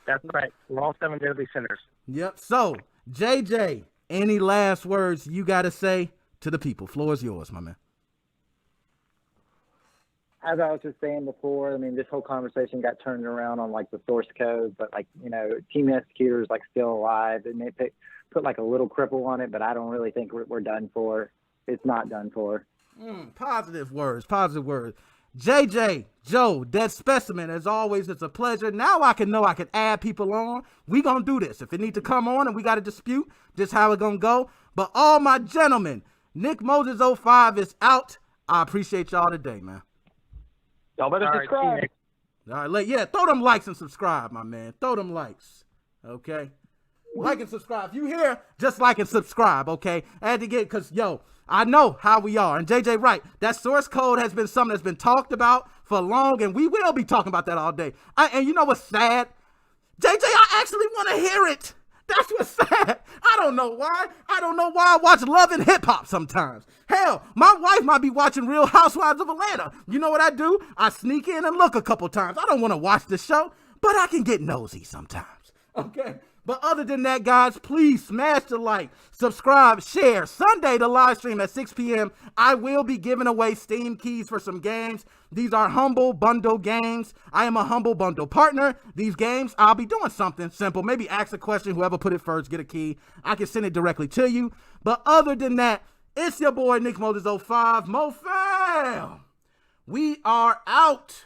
That's right. We're all 7 deadly sinners. Yep. So, JJ, any last words you got to say to the people? Floor is yours, my man. As I was just saying before, I mean, this whole conversation got turned around on like the source code, but like, Team Executor is like still alive. They may put like a little cripple on it, but I don't really think we're done for. It's not done for. Positive words. JJ, Joe, Dead Specimen, as always, it's a pleasure. Now I can add people on. We gonna do this. If it need to come on and we got a dispute, this how it gonna go. But all my gentlemen, Nick Moses 05 is out. I appreciate y'all today, man. Y'all better subscribe. All right, throw them likes and subscribe, my man. Throw them likes, okay? Like and subscribe. If you here, just like and subscribe, okay? I had to get, because, I know how we are. And JJ, right, that source code has been something that's been talked about for long, and we will be talking about that all day. And you know what's sad? JJ, I actually want to hear it. That's what's sad. I don't know why. I watch Love and Hip Hop sometimes. Hell, my wife might be watching Real Housewives of Atlanta. You know what I do? I sneak in and look a couple times. I don't want to watch the show, but I can get nosy sometimes. Okay? But other than that, guys, please smash the like, subscribe, share. Sunday, the live stream at 6 p.m. I will be giving away Steam keys for some games. These are Humble Bundle games. I am a Humble Bundle partner. These games, I'll be doing something simple. Maybe ask a question. Whoever put it first, get a key. I can send it directly to you. But other than that, it's your boy, Nick Moses 05. MoFam. We are out.